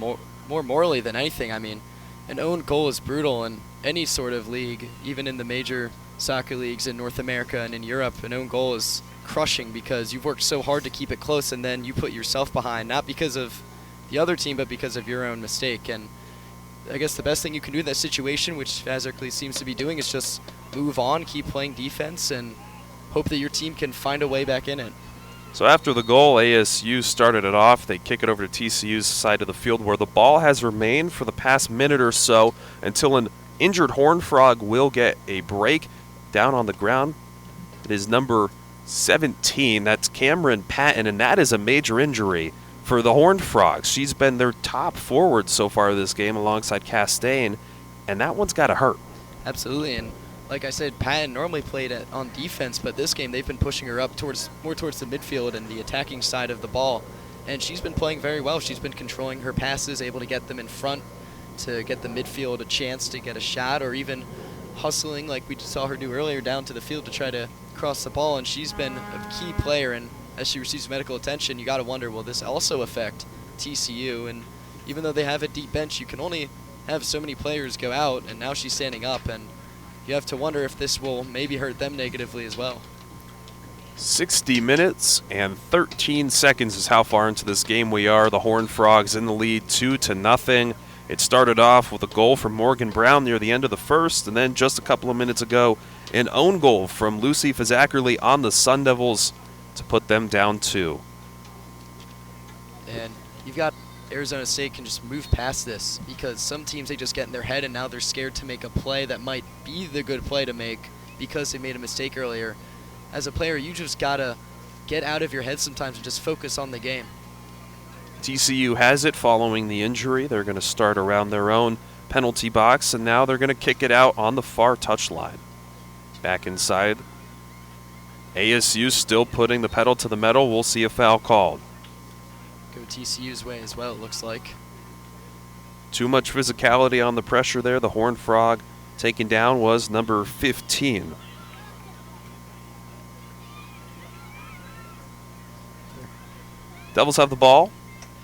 morally than anything. I mean, an own goal is brutal in any sort of league, even in the major soccer leagues in North America and in Europe. An own goal is crushing because you've worked so hard to keep it close, and then you put yourself behind, not because of the other team, but because of your own mistake. And I guess the best thing you can do in that situation, which Fazakerly seems to be doing, is just move on, keep playing defense, and hope that your team can find a way back in it.
So after the goal, ASU started it off. They kick it over to TCU's side of the field, where the ball has remained for the past minute or so until an injured Horned Frog will get a break down on the ground. It is number 17. That's Cameron Patton, and that is a major injury for the Horned Frogs. She's been their top forward so far this game alongside Castaigne, and that one's got to hurt.
Absolutely, and like I said, Patton normally played on defense, but this game they've been pushing her up more towards the midfield and the attacking side of the ball. And she's been playing very well. She's been controlling her passes, able to get them in front to get the midfield a chance to get a shot, or even hustling like we saw her do earlier down to the field to try to cross the ball. And she's been a key player, and as she receives medical attention, you got to wonder, will this also affect TCU? And even though they have a deep bench, you can only have so many players go out, and now she's standing up, and you have to wonder if this will maybe hurt them negatively as well.
60 minutes and 13 seconds is how far into this game we are. The Horned Frogs in the lead 2-0. It started off with a goal from Morgan Brown near the end of the first, and then just a couple of minutes ago, an own goal from Lucy Fazakerly on the Sun Devils to put them down 2.
And you've got Arizona State can just move past this, because some teams, they just get in their head and now they're scared to make a play that might be the good play to make because they made a mistake earlier. As a player, you just got to get out of your head sometimes and just focus on the game.
TCU has it following the injury. They're going to start around their own penalty box, and now they're going to kick it out on the far touchline. Back inside. ASU still putting the pedal to the metal. We'll see a foul called.
Go TCU's way as well, it looks like.
Too much physicality on the pressure there. The Horned Frog taken down was number 15. Devils have the ball.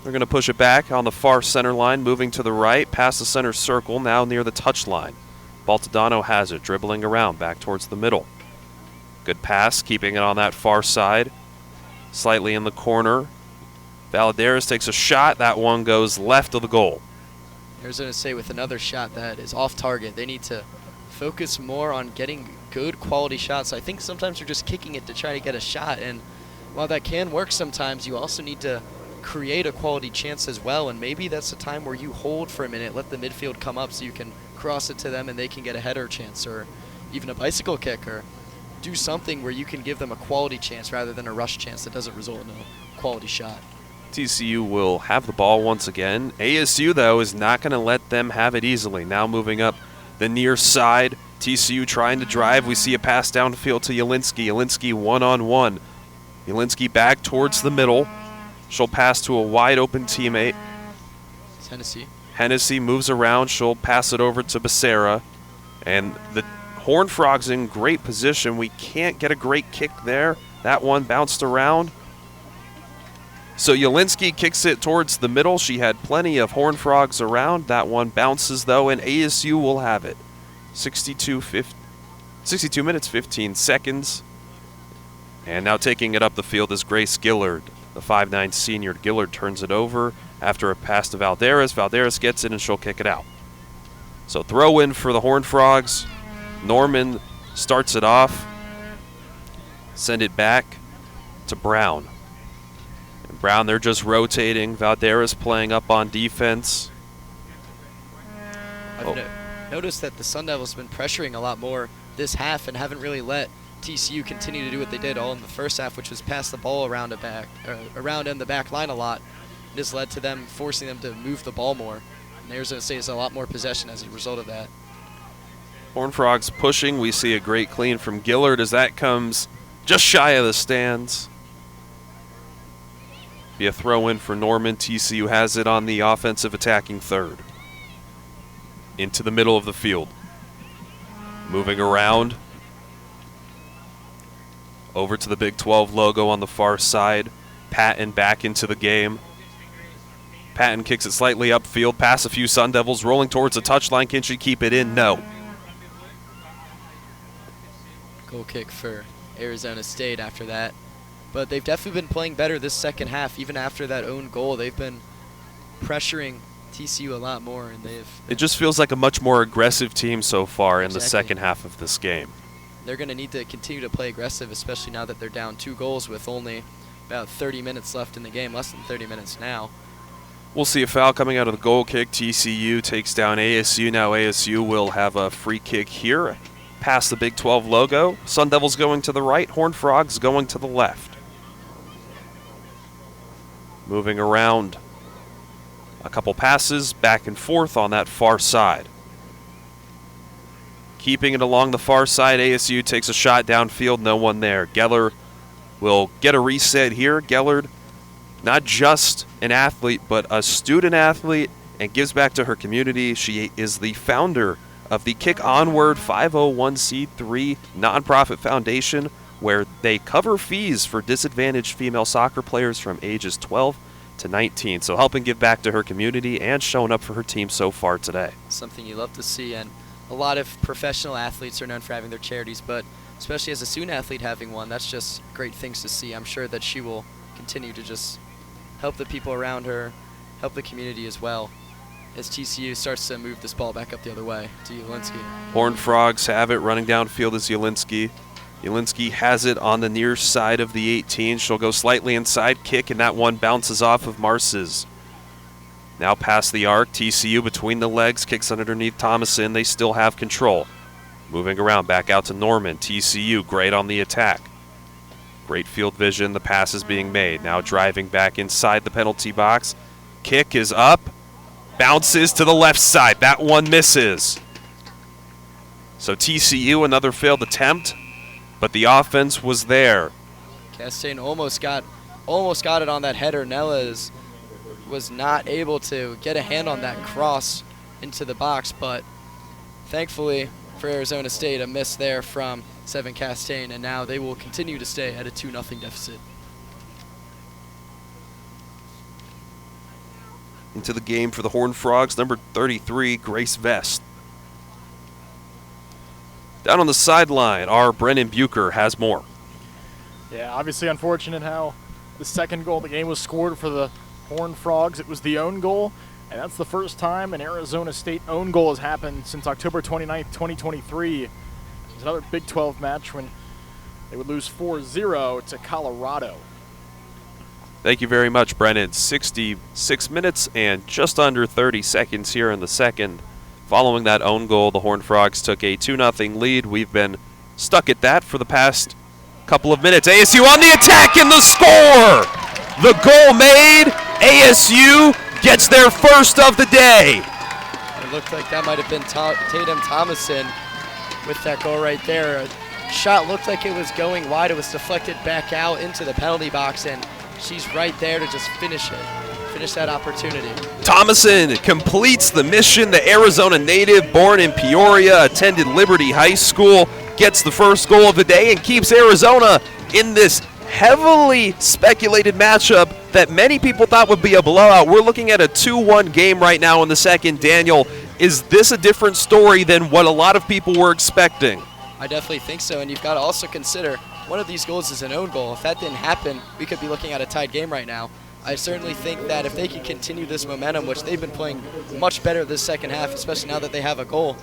They're going to push it back on the far center line, moving to the right, past the center circle, now near the touchline. Baltodano has it, dribbling around, back towards the middle. Good pass, keeping it on that far side. Slightly in the corner. Valadares takes a shot. That one goes left of the goal.
Arizona State with another shot that is off target. They need to focus more on getting good quality shots. I think sometimes they're just kicking it to try to get a shot, and while that can work sometimes, you also need to create a quality chance as well, and maybe that's the time where you hold for a minute, let the midfield come up so you can cross it to them and they can get a header chance, or even a bicycle kick, or do something where you can give them a quality chance rather than a rush chance that doesn't result in a quality shot.
TCU will have the ball once again. ASU, though, is not going to let them have it easily. Now moving up the near side. TCU trying to drive. We see a pass downfield to Jelinski. Jelinski one-on-one. Jelinski back towards the middle. She'll pass to a wide-open teammate.
It's Hennessy.
Hennessy moves around. She'll pass it over to Becerra. And the Horned Frogs in great position. We can't get a great kick there. That one bounced around. So Jelinski kicks it towards the middle. She had plenty of Horned Frogs around. That one bounces, though, and ASU will have it. 62 minutes, 15 seconds. And now taking it up the field is Grace Gillard, the 5'9" senior. Gillard turns it over. after a pass to Valderas. Valderas gets it, and she'll kick it out. So throw in for the Horned Frogs. Norman starts it off. Send it back to Brown. And Brown, they're just rotating. Valderas playing up on defense.
I've noticed that the Sun Devils have been pressuring a lot more this half and haven't really let TCU continue to do what they did all in the first half, which was pass the ball around in the back line a lot. It has led to them forcing them to move the ball more. And Arizona State has a lot more possession as a result of that.
Horned Frogs pushing. We see a great clean from Gillard as that comes just shy of the stands. Be a throw in for Norman. TCU has it on the offensive attacking third. Into the middle of the field. Moving around. Over to the Big 12 logo on the far side. Patton back into the game. Patton kicks it slightly upfield, past a few Sun Devils, rolling towards the touchline. Can she keep it in? No.
Goal kick for Arizona State after that. But they've definitely been playing better this second half. Even after that own goal, they've been pressuring TCU a lot more. And
it just feels like a much more aggressive team so far in the second half of this game.
They're going to need to continue to play aggressive, especially now that they're down 2 goals with only about 30 minutes left in the game, less than 30 minutes now.
We'll see a foul coming out of the goal kick. TCU takes down ASU. Now ASU will have a free kick here past the Big 12 logo. Sun Devils going to the right, Horned Frogs going to the left. Moving around. A couple passes back and forth on that far side. Keeping it along the far side, ASU takes a shot downfield, no one there. Geller will get a reset here. Gellard, not just an athlete, but a student athlete, and gives back to her community. She is the founder of the Kick Onward 501c3 nonprofit foundation, where they cover fees for disadvantaged female soccer players from ages 12 to 19. So helping give back to her community and showing up for her team so far today.
Something you love to see, and a lot of professional athletes are known for having their charities, but especially as a student athlete having one, that's just great things to see. I'm sure that she will continue to just help the people around her, help the community as well, as TCU starts to move this ball back up the other way to Ulinski.
Horned Frogs have it. Running downfield is Ulinski. Ulinski has it on the near side of the 18. She'll go slightly inside, kick, and that one bounces off of Marces. Now past the arc, TCU between the legs, kicks underneath Thomason. They still have control. Moving around, back out to Norman. TCU, great on the attack. Great field vision, the pass is being made. Now driving back inside the penalty box. Kick is up, bounces to the left side. That one misses. So TCU, another failed attempt, but the offense was there.
Castaigne almost got it on that header. Nellas was not able to get a hand on that cross into the box, but thankfully for Arizona State, a miss there from Seven Castaigne, and now they will continue to stay at a 2-0 deficit.
Into the game for the Horned Frogs, number 33, Grace Vest. Down on the sideline, our Brennan Bucher has more.
Yeah, obviously unfortunate how the second goal of the game was scored for the Horned Frogs. It was the own goal, and that's the first time an Arizona State own goal has happened since October 29th, 2023. It was another Big 12 match when they would lose 4-0 to Colorado.
Thank you very much, Brennan. 66 minutes and just under 30 seconds here in the second. Following that own goal, the Horned Frogs took a 2-0 lead. We've been stuck at that for the past couple of minutes. ASU on the attack and the score! The goal made. ASU gets their first of the day.
It looked like that might have been Tatum Thomason with that goal right there. A shot looked like it was going wide. It was deflected back out into the penalty box, and she's right there to just finish that opportunity.
Thomason completes the mission. The Arizona native, born in Peoria, attended Liberty High School, gets the first goal of the day and keeps Arizona in this heavily speculated matchup that many people thought would be a blowout. We're looking at a 2-1 game right now in the second. Daniel, is this a different story than what a lot of people were expecting?
I definitely think so, and you've got to also consider one of these goals is an own goal. If that didn't happen, we could be looking at a tied game right now. I certainly think that if they can continue this momentum, which they've been playing much better this second half, especially now that they have a goal,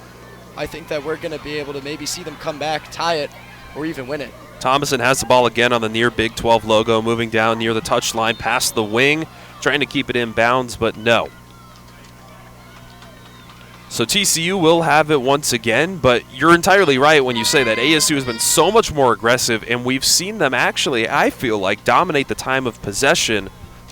I think that we're going to be able to maybe see them come back, tie it, or even win it.
Thomason has the ball again on the near Big 12 logo, moving down near the touchline, past the wing, trying to keep it in bounds, but no. So TCU will have it once again, but you're entirely right when you say that ASU has been so much more aggressive, and we've seen them actually, I feel like, dominate the time of possession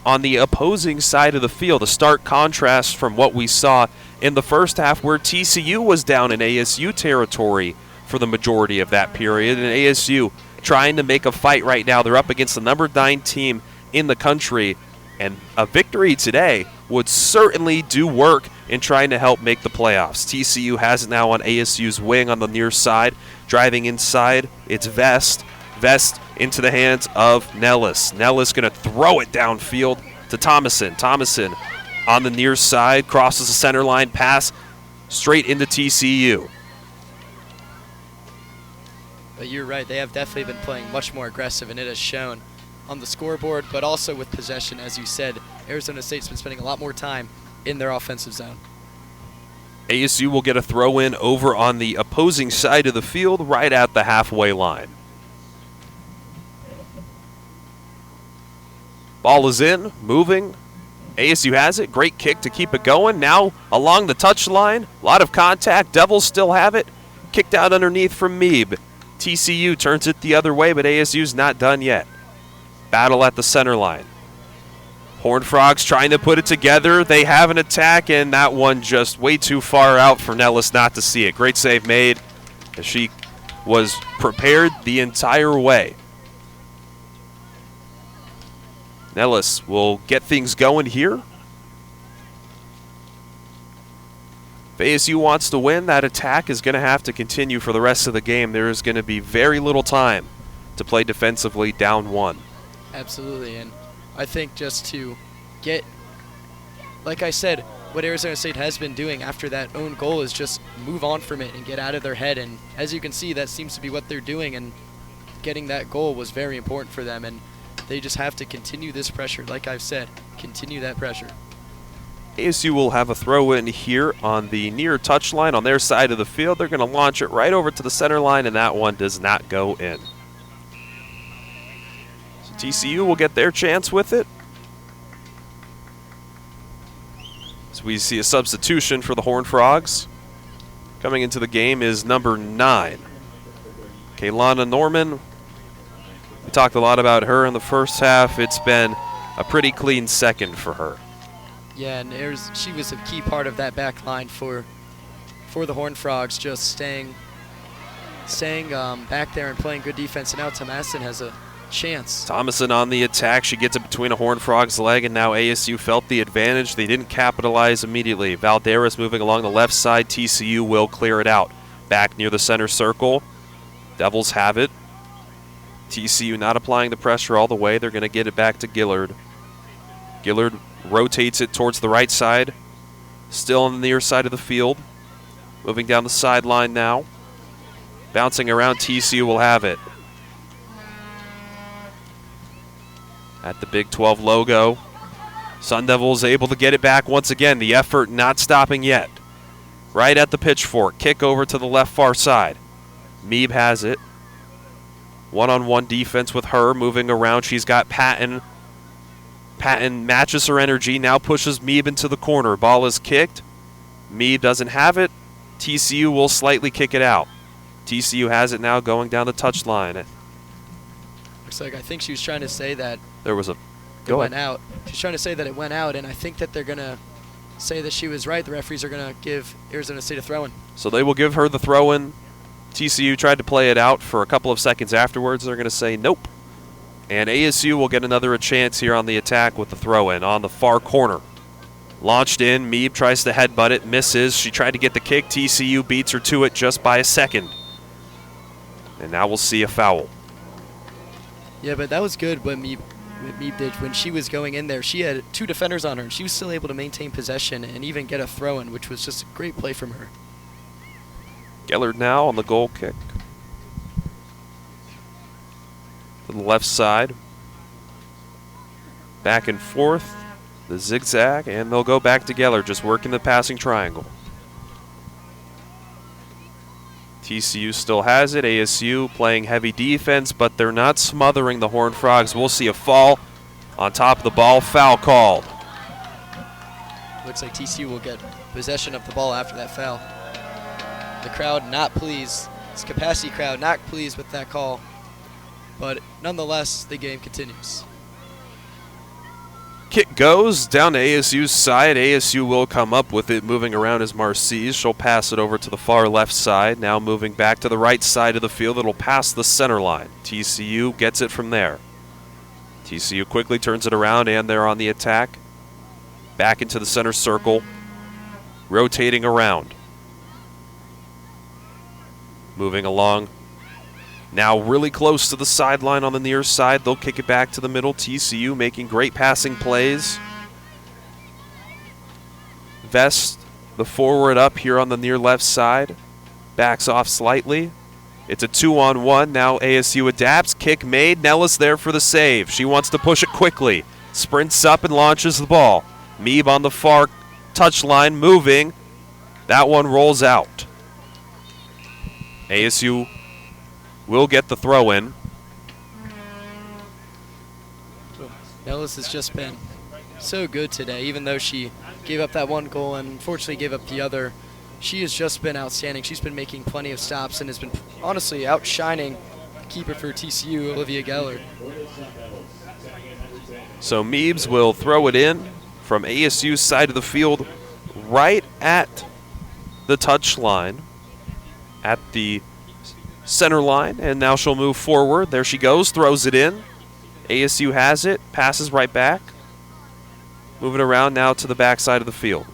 on the opposing side of the field. A stark contrast from what we saw in the first half, where TCU was down in ASU territory for the majority of that period, and ASU trying to make a fight right now. They're up against the number 9 team in the country, and a victory today would certainly do work in trying to help make the playoffs. TCU has it now on ASU's wing on the near side, driving inside. It's Vest into the hands of Nellis. Nellis going to throw it downfield to Thomason. Thomason on the near side, crosses the center line, pass straight into TCU.
But you're right, they have definitely been playing much more aggressive, and it has shown on the scoreboard, but also with possession. As you said, Arizona State's been spending a lot more time in their offensive zone.
ASU will get a throw in over on the opposing side of the field, right at the halfway line. Ball is in, moving. ASU has it. Great kick to keep it going. Now along the touchline. A lot of contact. Devils still have it. Kicked out underneath from Meeb. TCU turns it the other way, but ASU's not done yet. Battle at the center line. Horned Frogs trying to put it together. They have an attack, and that one just way too far out for Nellis not to see it. Great save made, as she was prepared the entire way. Nellis will get things going here. If ASU wants to win, that attack is going to have to continue for the rest of the game. There is going to be very little time to play defensively down 1.
Absolutely, and I think just to get, like I said, what Arizona State has been doing after that own goal is just move on from it and get out of their head. And as you can see, that seems to be what they're doing, and getting that goal was very important for them. And they just have to continue this pressure. Like I've said, continue that pressure.
ASU will have a throw in here on the near touchline on their side of the field. They're going to launch it right over to the center line, and that one does not go in. So TCU will get their chance with it. So we see a substitution for the Horned Frogs. Coming into the game is number 9, Kaylana Norman. We talked a lot about her in the first half. It's been a pretty clean second for her.
Yeah, and she was a key part of that back line for the Horned Frogs, just staying back there and playing good defense. And now Thomason has a chance.
Thomason on the attack. She gets it between a Horned Frog's leg, and now ASU felt the advantage. They didn't capitalize immediately. Valderas moving along the left side. TCU will clear it out. Back near the center circle. Devils have it. TCU not applying the pressure all the way. They're going to get it back to Gillard. Gillard rotates it towards the right side. Still on the near side of the field. Moving down the sideline now. Bouncing around, TCU will have it. At the Big 12 logo. Sun Devils able to get it back once again. The effort not stopping yet. Right at the pitchfork. Kick over to the left far side. Meeb has it. One-on-one defense with her, moving around. She's got Patton. Patton matches her energy, now pushes Meeb into the corner. Ball is kicked. Meeb doesn't have it. TCU will slightly kick it out. TCU has it now going down the touchline.
Looks like I think she was trying to say that
there was a
it went out. She's trying to say that it went out, and I think that they're going to say that she was right. The referees are going to give Arizona State a throw-in.
So they will give her the throw-in. TCU tried to play it out for a couple of seconds afterwards. They're going to say nope. And ASU will get another chance here on the attack with the throw-in on the far corner. Launched in. Meeb tries to headbutt it. Misses. She tried to get the kick. TCU beats her to it just by a second. And now we'll see a foul.
Yeah, but that was good what Meeb did. When she was going in there, she had 2 defenders on her, and she was still able to maintain possession and even get a throw-in, which was just a great play from her.
Gellert now on the goal kick. To the left side. Back and forth, the zigzag, and they'll go back together, just working the passing triangle. TCU still has it. ASU playing heavy defense, but they're not smothering the Horned Frogs. We'll see a fall on top of the ball. Foul called.
Looks like TCU will get possession of the ball after that foul. The crowd not pleased. This capacity crowd not pleased with that call. But nonetheless, the game continues.
Kick goes down to ASU's side. ASU will come up with it, moving around as Marcise. She'll pass it over to the far left side. Now moving back to the right side of the field. It'll pass the center line. TCU gets it from there. TCU quickly turns it around, and they're on the attack. Back into the center circle. Rotating around. Moving along. Now really close to the sideline on the near side. They'll kick it back to the middle. TCU making great passing plays. Vest, the forward up here on the near left side. Backs off slightly. It's a 2-on-1. Now ASU adapts. Kick made. Nellis there for the save. She wants to push it quickly. Sprints up and launches the ball. Meeb on the far touchline moving. That one rolls out. ASU will get the throw in.
Nellis has just been so good today, even though she gave up that one goal and unfortunately gave up the other. She has just been outstanding. She's been making plenty of stops and has been honestly outshining keeper for TCU, Olivia Geller.
So Meebs will throw it in from ASU's side of the field right at the touch line, at the center line, and now she'll move forward. There she goes, throws it in. ASU has it, passes right back. Moving around now to the back side of the field.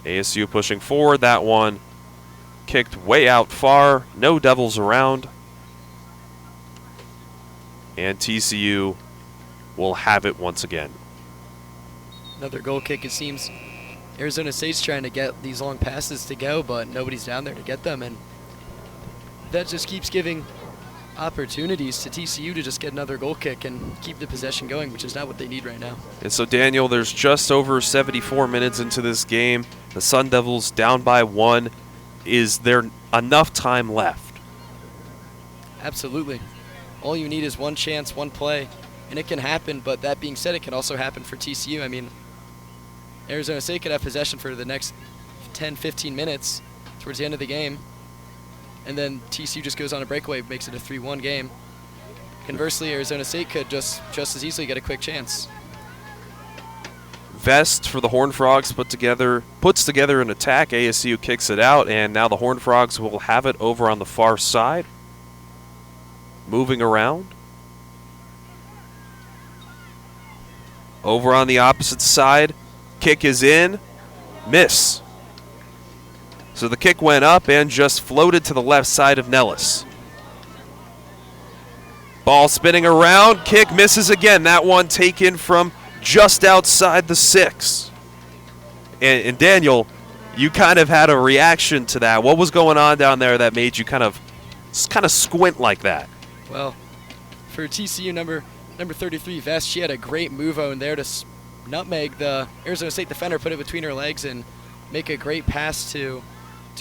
ASU pushing forward. That one kicked way out far. No Devils around. And TCU will have it once again.
Another goal kick, it seems. Arizona State's trying to get these long passes to go, but nobody's down there to get them, and that just keeps giving opportunities to TCU to just get another goal kick and keep the possession going, which is not what they need right now.
And so, Daniel, there's just over 74 minutes into this game. The Sun Devils down by 1. Is there enough time left?
Absolutely. All you need is one chance, one play, and it can happen, but that being said, it can also happen for TCU. I mean, Arizona State could have possession for the next 10, 15 minutes towards the end of the game, and then TCU just goes on a breakaway, makes it a 3-1 game. Conversely, Arizona State could just as easily get a quick chance.
Vest for the Horned Frogs puts together an attack. ASU kicks it out, and now the Horned Frogs will have it over on the far side. Moving around. Over on the opposite side. Kick is in. Miss. So the kick went up and just floated to the left side of Nellis. Ball spinning around. Kick misses again. That one taken from just outside the 6. And Daniel, you kind of had a reaction to that. What was going on down there that made you kind of squint like that?
Well, for TCU number 33, Vest, she had a great move on there to nutmeg the Arizona State defender, put it between her legs, and make a great pass to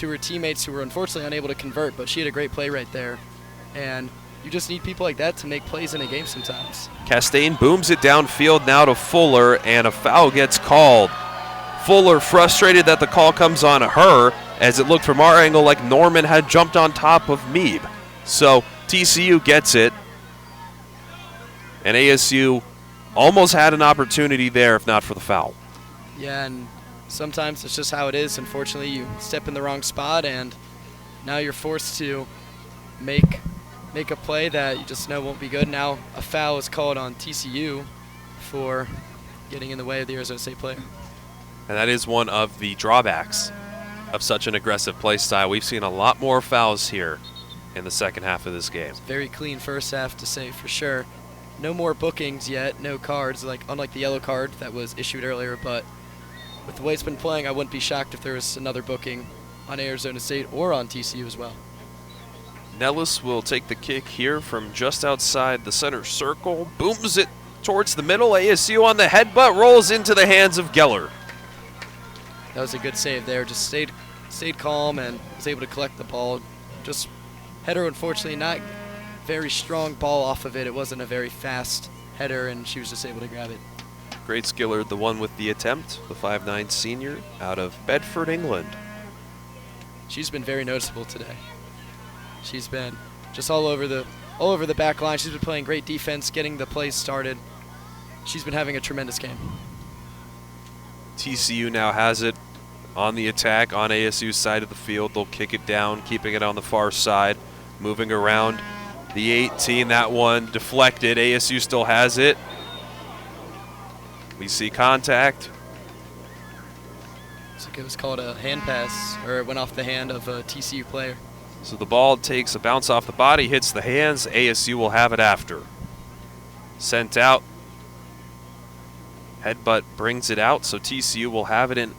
her teammates who were unfortunately unable to convert, but she had a great play right there. And you just need people like that to make plays in a game sometimes.
Castaigne booms it downfield now to Fuller, and a foul gets called. Fuller frustrated that the call comes on her, as it looked from our angle like Norman had jumped on top of Meeb. So TCU gets it, and ASU almost had an opportunity there if not for the foul.
Yeah, and sometimes it's just how it is. Unfortunately, you step in the wrong spot, and now you're forced to make a play that you just know won't be good. Now a foul is called on TCU for getting in the way of the Arizona State player.
And that is one of the drawbacks of such an aggressive play style. We've seen a lot more fouls here in the second half of this game.
Very clean first half, to say for sure. No more bookings yet, no cards, unlike the yellow card that was issued earlier, but with the way it's been playing, I wouldn't be shocked if there was another booking on Arizona State or on TCU as well.
Nellis will take the kick here from just outside the center circle, booms it towards the middle. ASU on the headbutt, rolls into the hands of Geller.
That was a good save there. Just stayed calm and was able to collect the ball. Just header, unfortunately, not very strong ball off of it. It wasn't a very fast header, and she was just able to grab it.
Grace Gillard, the one with the attempt, the 5'9" senior out of Bedford, England.
She's been very noticeable today. She's been just all over the back line. She's been playing great defense, getting the plays started. She's been having a tremendous game.
TCU now has it on the attack on ASU's side of the field. They'll kick it down, keeping it on the far side, moving around the 18. That one deflected. ASU still has it. We see contact.
Looks like it was called a hand pass, or it went off the hand of a TCU player.
So the ball takes a bounce off the body, hits the hands. ASU will have it after. Sent out. Headbutt brings it out, so TCU will have it in.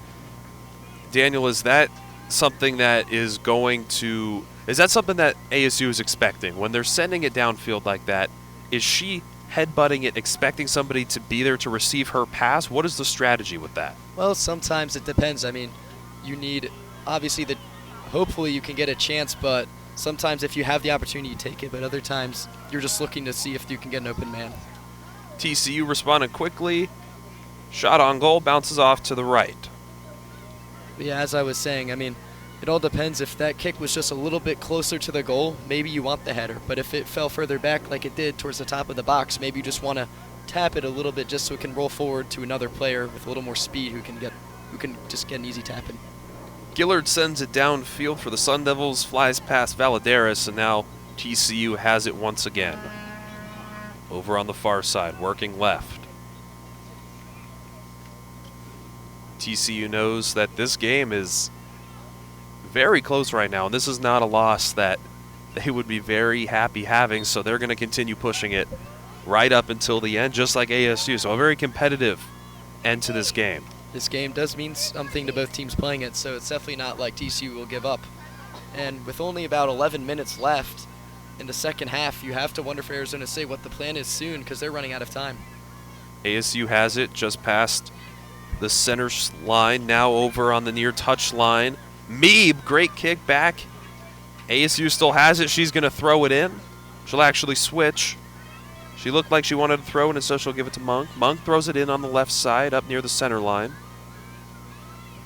Daniel, is that something that is going to – is that something that ASU is expecting? When they're sending it downfield like that, is she headbutting it, expecting somebody to be there to receive her pass? What is the strategy with that?
Well, sometimes it depends. I mean, you need – obviously, hopefully you can get a chance, but sometimes if you have the opportunity, you take it. But other times, you're just looking to see if you can get an open man.
TCU responded quickly. Shot on goal, bounces off to the right.
But yeah, as I was saying, I mean, it all depends. If that kick was just a little bit closer to the goal, maybe you want the header. But if it fell further back like it did towards the top of the box, maybe you just want to tap it a little bit just so it can roll forward to another player with a little more speed who can just get an easy tap in.
Gillard sends it downfield for the Sun Devils, flies past Valadares, and now TCU has it once again. Over on the far side, working left. TCU knows that this game is very close right now, and this is not a loss that they would be very happy having, so they're going to continue pushing it right up until the end, just like ASU. So a very competitive end to this game.
This game does mean something to both teams playing it, so it's definitely not like TCU will give up. And with only about 11 minutes left in the second half, you have to wonder for Arizona State what the plan is soon, because they're running out of time.
ASU has it just past the center line, now over on the near touch line. Meeb, great kick back. ASU still has it. She's going to throw it in. She'll actually switch. She looked like she wanted to throw it, and so she'll give it to Monk. Monk throws it in on the left side up near the center line.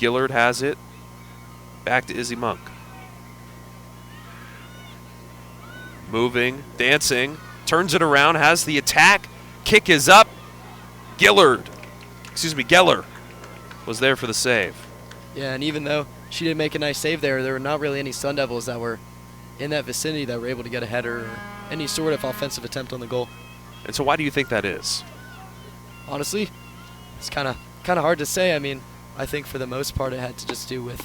Gillard has it. Back to Izzy Monk. Moving, dancing, turns it around, has the attack. Kick is up. Geller was there for the save.
Yeah, and even though she did make a nice save there were not really any Sun Devils that were in that vicinity that were able to get a header or any sort of offensive attempt on the goal.
And so why do you think that is?
Honestly, it's kind of hard to say. I mean, I think for the most part it had to just do with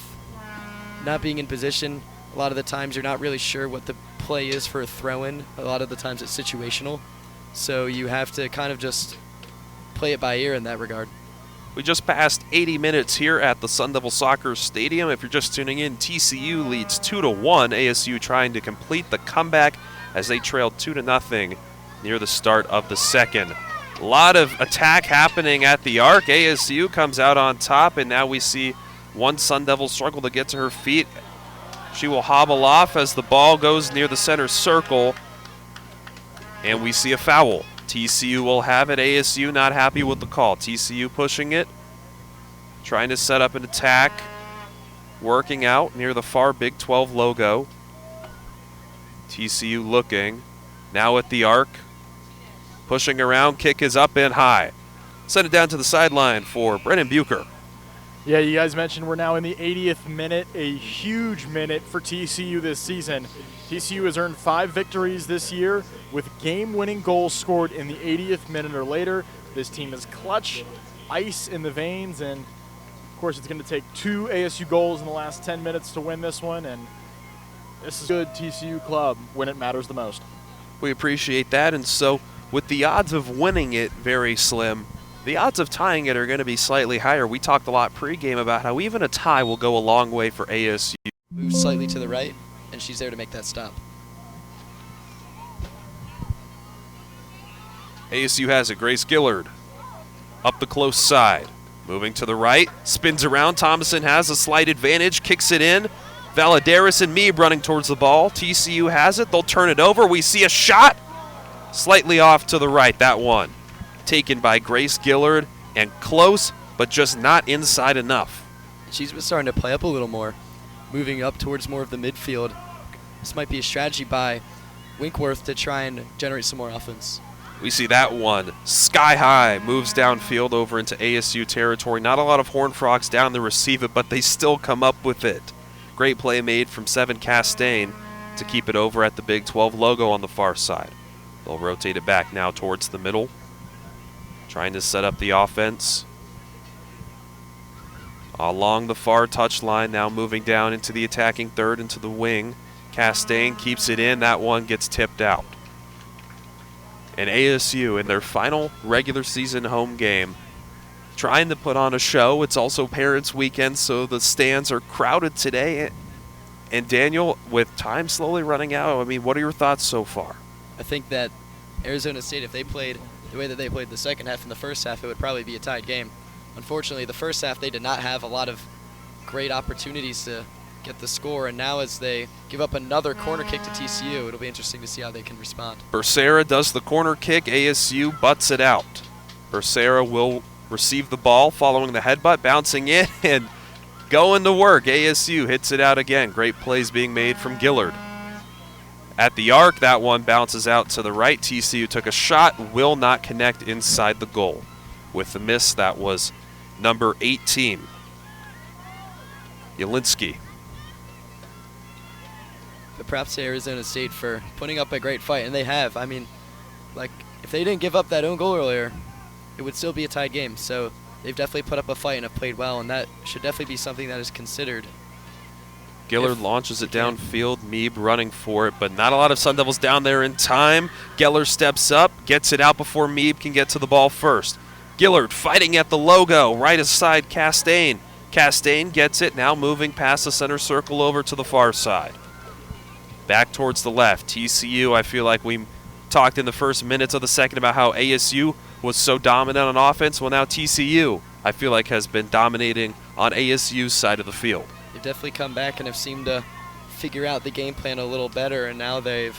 not being in position. A lot of the times you're not really sure what the play is for a throw-in. A lot of the times it's situational. So you have to kind of just play it by ear in that regard.
We just passed 80 minutes here at the Sun Devil Soccer Stadium. If you're just tuning in, TCU leads 2-1. ASU trying to complete the comeback as they trailed 2-0 near the start of the second. A lot of attack happening at the arc. ASU comes out on top, and now we see one Sun Devil struggle to get to her feet. She will hobble off as the ball goes near the center circle, and we see a foul. TCU will have it. ASU not happy with the call. TCU pushing it, trying to set up an attack, working out near the far Big 12 logo. TCU looking, now at the arc, pushing around, kick is up and high. Send it down to the sideline for Brennan Bucher.
Yeah, you guys mentioned we're now in the 80th minute, a huge minute for TCU this season. TCU has earned 5 victories this year with game-winning goals scored in the 80th minute or later. This team is clutch, ice in the veins, and of course it's going to take 2 ASU goals in the last 10 minutes to win this one, and this is a good TCU club when it matters the most.
We appreciate that, and so with the odds of winning it very slim, the odds of tying it are going to be slightly higher. We talked a lot pregame about how even a tie will go a long way for ASU.
Move slightly to the right, and she's there to make that stop.
ASU has it. Grace Gillard up the close side. Moving to the right. Spins around. Thomason has a slight advantage. Kicks it in. Valadares and Meeb running towards the ball. TCU has it. They'll turn it over. We see a shot. Slightly off to the right. That one taken by Grace Gillard. And close, but just not inside enough.
She's been starting to play up a little more, moving up towards more of the midfield. This might be a strategy by Winkworth to try and generate some more offense.
We see that one sky high, moves downfield over into ASU territory. Not a lot of Horned Frogs down to receive it, but they still come up with it. Great play made from 7 Castaigne to keep it over at the Big 12 logo on the far side. They'll rotate it back now towards the middle, trying to set up the offense. Along the far touchline, now moving down into the attacking third, into the wing. Castaigne keeps it in. That one gets tipped out. And ASU, in their final regular season home game, trying to put on a show. It's also Parents' Weekend, so the stands are crowded today. And Daniel, with time slowly running out, I mean, what are your thoughts so far?
I think that Arizona State, if they played the way that they played the second half and the first half, it would probably be a tied game. Unfortunately, the first half, they did not have a lot of great opportunities to get the score, and now as they give up another corner kick to TCU, it'll be interesting to see how they can respond.
Becerra does the corner kick. ASU butts it out. Becerra will receive the ball following the headbutt, bouncing in and going to work. ASU hits it out again. Great plays being made from Gillard. At the arc, that one bounces out to the right. TCU took a shot, will not connect inside the goal. With the miss, that was number 18, Jelinski.
But props to Arizona State for putting up a great fight, and they have. I mean, like, if they didn't give up that own goal earlier, it would still be a tied game. So they've definitely put up a fight and have played well, and that should definitely be something that is considered.
Gillard launches it downfield. Meeb running for it, but not a lot of Sun Devils down there in time. Geller steps up, gets it out before Meeb can get to the ball first. Gillard fighting at the logo, right aside Castaigne. Castaigne gets it, now moving past the center circle over to the far side. Back towards the left. TCU, I feel like we talked in the first minutes of the second about how ASU was so dominant on offense. Well, now TCU, I feel like, has been dominating on ASU's side of the field.
They've definitely come back and have seemed to figure out the game plan a little better, and now they've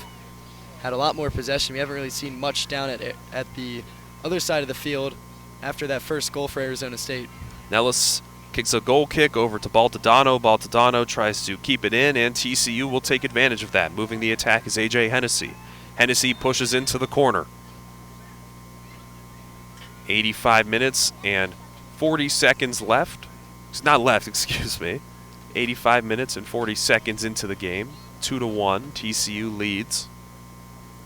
had a lot more possession. We haven't really seen much down at the other side of the field after that first goal for Arizona State.
Nellis kicks a goal kick over to Baltadano. Baltadano tries to keep it in, and TCU will take advantage of that. Moving the attack is A.J. Hennessy. Hennessy pushes into the corner. 85 minutes and 40 seconds left. It's not left, excuse me. 85 minutes and 40 seconds into the game. 2-1, TCU leads.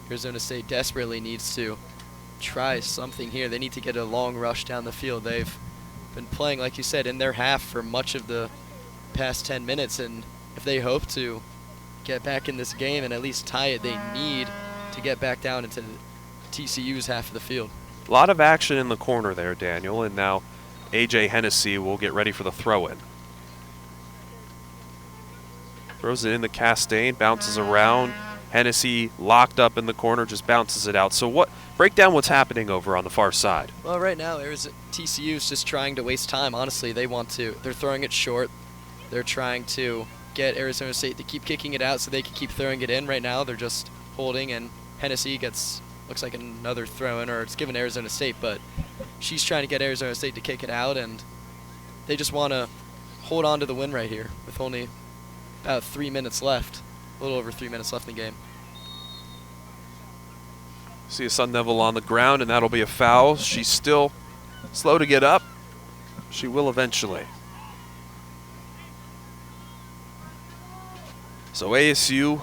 Arizona State desperately needs to try something here. They need to get a long rush down the field. They've been playing, like you said, in their half for much of the past 10 minutes, and if they hope to get back in this game and at least tie it, they need to get back down into TCU's half of the field.
A lot of action in the corner there, Daniel, and now A.J. Hennessy will get ready for the throw-in. Throws it in the Castaigne, bounces around. Hennessy locked up in the corner, just bounces it out. So break down what's happening over on the far side.
Well, right now, TCU is just trying to waste time. Honestly, they're throwing it short. They're trying to get Arizona State to keep kicking it out so they can keep throwing it in. Right now, they're just holding, and Hennessy looks like another throw-in, or it's given Arizona State, but she's trying to get Arizona State to kick it out, and they just want to hold on to the win right here with only about 3 minutes left, a little over 3 minutes left in the game.
See a Sun Devil on the ground, and that'll be a foul. She's still slow to get up. She will eventually. So ASU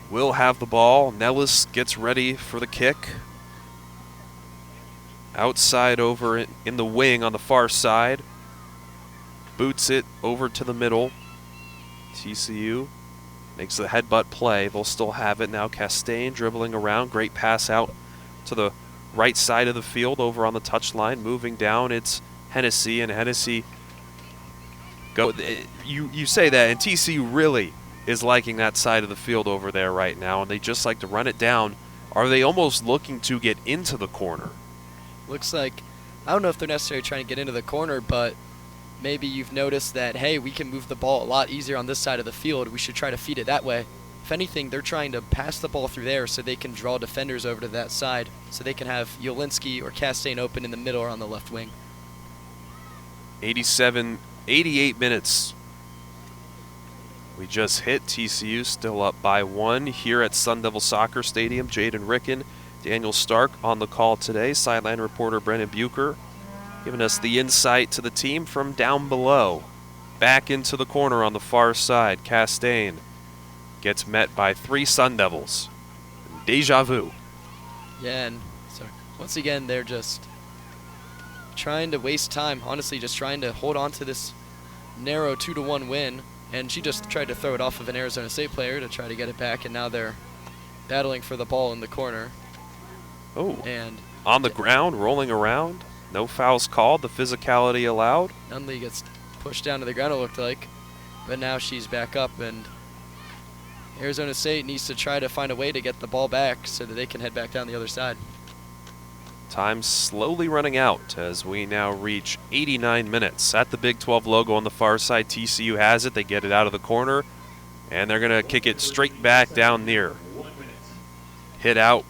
will have the ball. Nellis gets ready for the kick. Outside over in the wing on the far side. Boots it over to the middle. TCU makes the headbutt play. They'll still have it now. Castaigne dribbling around. Great pass out to the right side of the field over on the touchline. Moving down, it's Hennessy, and Hennessy you say that, and TCU really is liking that side of the field over there right now, and they just like to run it down are they almost looking to get into the corner?
Looks like, I don't know if they're necessarily trying to get into the corner, but maybe you've noticed that, hey, we can move the ball a lot easier on this side of the field. We should try to feed it that way. If anything, they're trying to pass the ball through there so they can draw defenders over to that side, so they can have Yolinski or Castaigne open in the middle or on the left wing.
88 minutes. We just hit. TCU still up by 1 here at Sun Devil Soccer Stadium. Jayden Ricken, Daniel Stark on the call today. Sideline reporter Brennan Bucher giving us the insight to the team from down below. Back into the corner on the far side. Castaigne gets met by 3 Sun Devils. Deja vu.
Yeah, and so once again, they're just trying to waste time. Honestly, just trying to hold on to this narrow 2-1 win. And she just tried to throw it off of an Arizona State player to try to get it back, and now they're battling for the ball in the corner.
Oh,
and
on the ground, rolling around. No fouls called. The physicality allowed.
Nunley gets pushed down to the ground, it looked like. But now she's back up, and Arizona State needs to try to find a way to get the ball back so that they can head back down the other side.
Time slowly running out as we now reach 89 minutes. At the Big 12 logo on the far side, TCU has it. They get it out of the corner, and they're going to kick it straight back down near. Hit out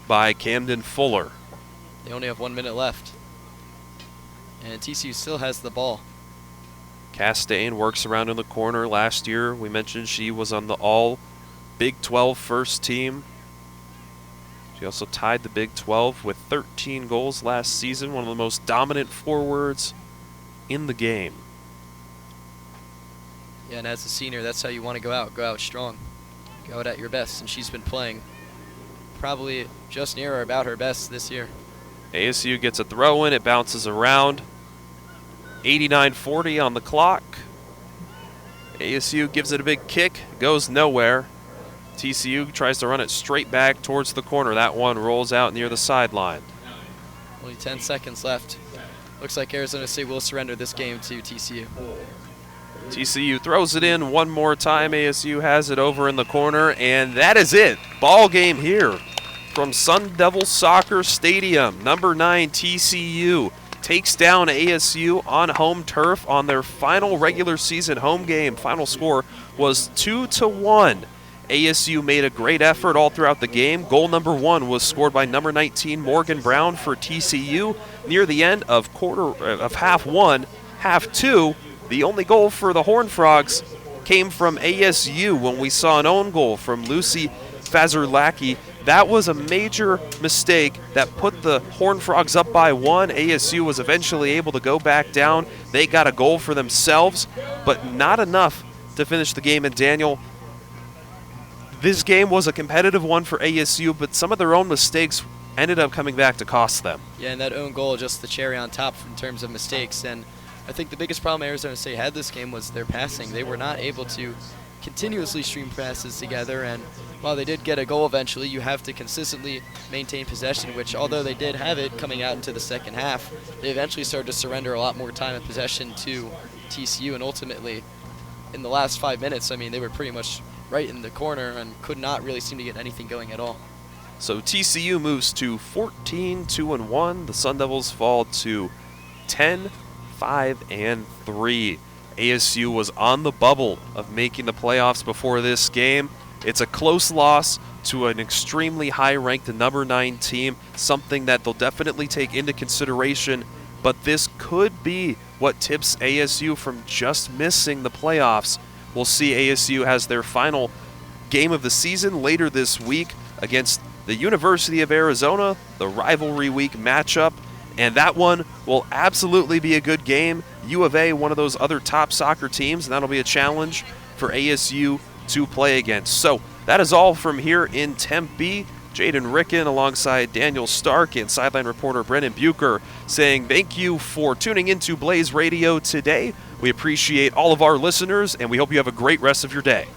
by Camden Fuller.
They only have 1 minute left, and TCU still has the ball.
Castaigne works around in the corner. Last year, we mentioned she was on the all Big 12 first team. She also tied the Big 12 with 13 goals last season, one of the most dominant forwards in the game.
Yeah, and as a senior, that's how you want to go out strong. Go out at your best, and she's been playing probably just near or about her best this year.
ASU gets a throw in, it bounces around. 89:40 on the clock. ASU gives it a big kick, goes nowhere. TCU tries to run it straight back towards the corner. That one rolls out near the sideline.
Only 10 seconds left. Looks like Arizona State will surrender this game to TCU.
TCU throws it in one more time. ASU has it over in the corner, and that is it. Ball game here from Sun Devil Soccer Stadium. Number 9 TCU takes down ASU on home turf on their final regular season home game. Final score was 2-1. ASU made a great effort all throughout the game. Goal number 1 was scored by number 19 Morgan Brown for TCU near the end of half 1. Half 2, the only goal for the Horned Frogs came from ASU when we saw an own goal from Lucy Fazurlaki. That was a major mistake that put the Horned Frogs up by 1. ASU was eventually able to go back down. They got a goal for themselves, but not enough to finish the game. And Daniel, this game was a competitive one for ASU, but some of their own mistakes ended up coming back to cost them.
Yeah, and that own goal, just the cherry on top in terms of mistakes. And I think the biggest problem Arizona State had this game was their passing. They were not able to continuously stream passes together, and while they did get a goal eventually, you have to consistently maintain possession, which although they did have it coming out into the second half, they eventually started to surrender a lot more time and possession to TCU, and ultimately in the last 5 minutes, I mean, they were pretty much right in the corner and could not really seem to get anything going at all.
So TCU moves to 14-2-1. The Sun Devils fall to 10-5-3. ASU was on the bubble of making the playoffs before this game. It's a close loss to an extremely high-ranked number 9 team, something that they'll definitely take into consideration, but this could be what tips ASU from just missing the playoffs. We'll see ASU has their final game of the season later this week against the University of Arizona, the rivalry week matchup, and that one will absolutely be a good game. U of A, one of those other top soccer teams, and that'll be a challenge for ASU to play against. So that is all from here in Tempe. Jayden Ricken alongside Daniel Stark and sideline reporter Brennan Bucher saying thank you for tuning into Blaze Radio today. We appreciate all of our listeners, and we hope you have a great rest of your day.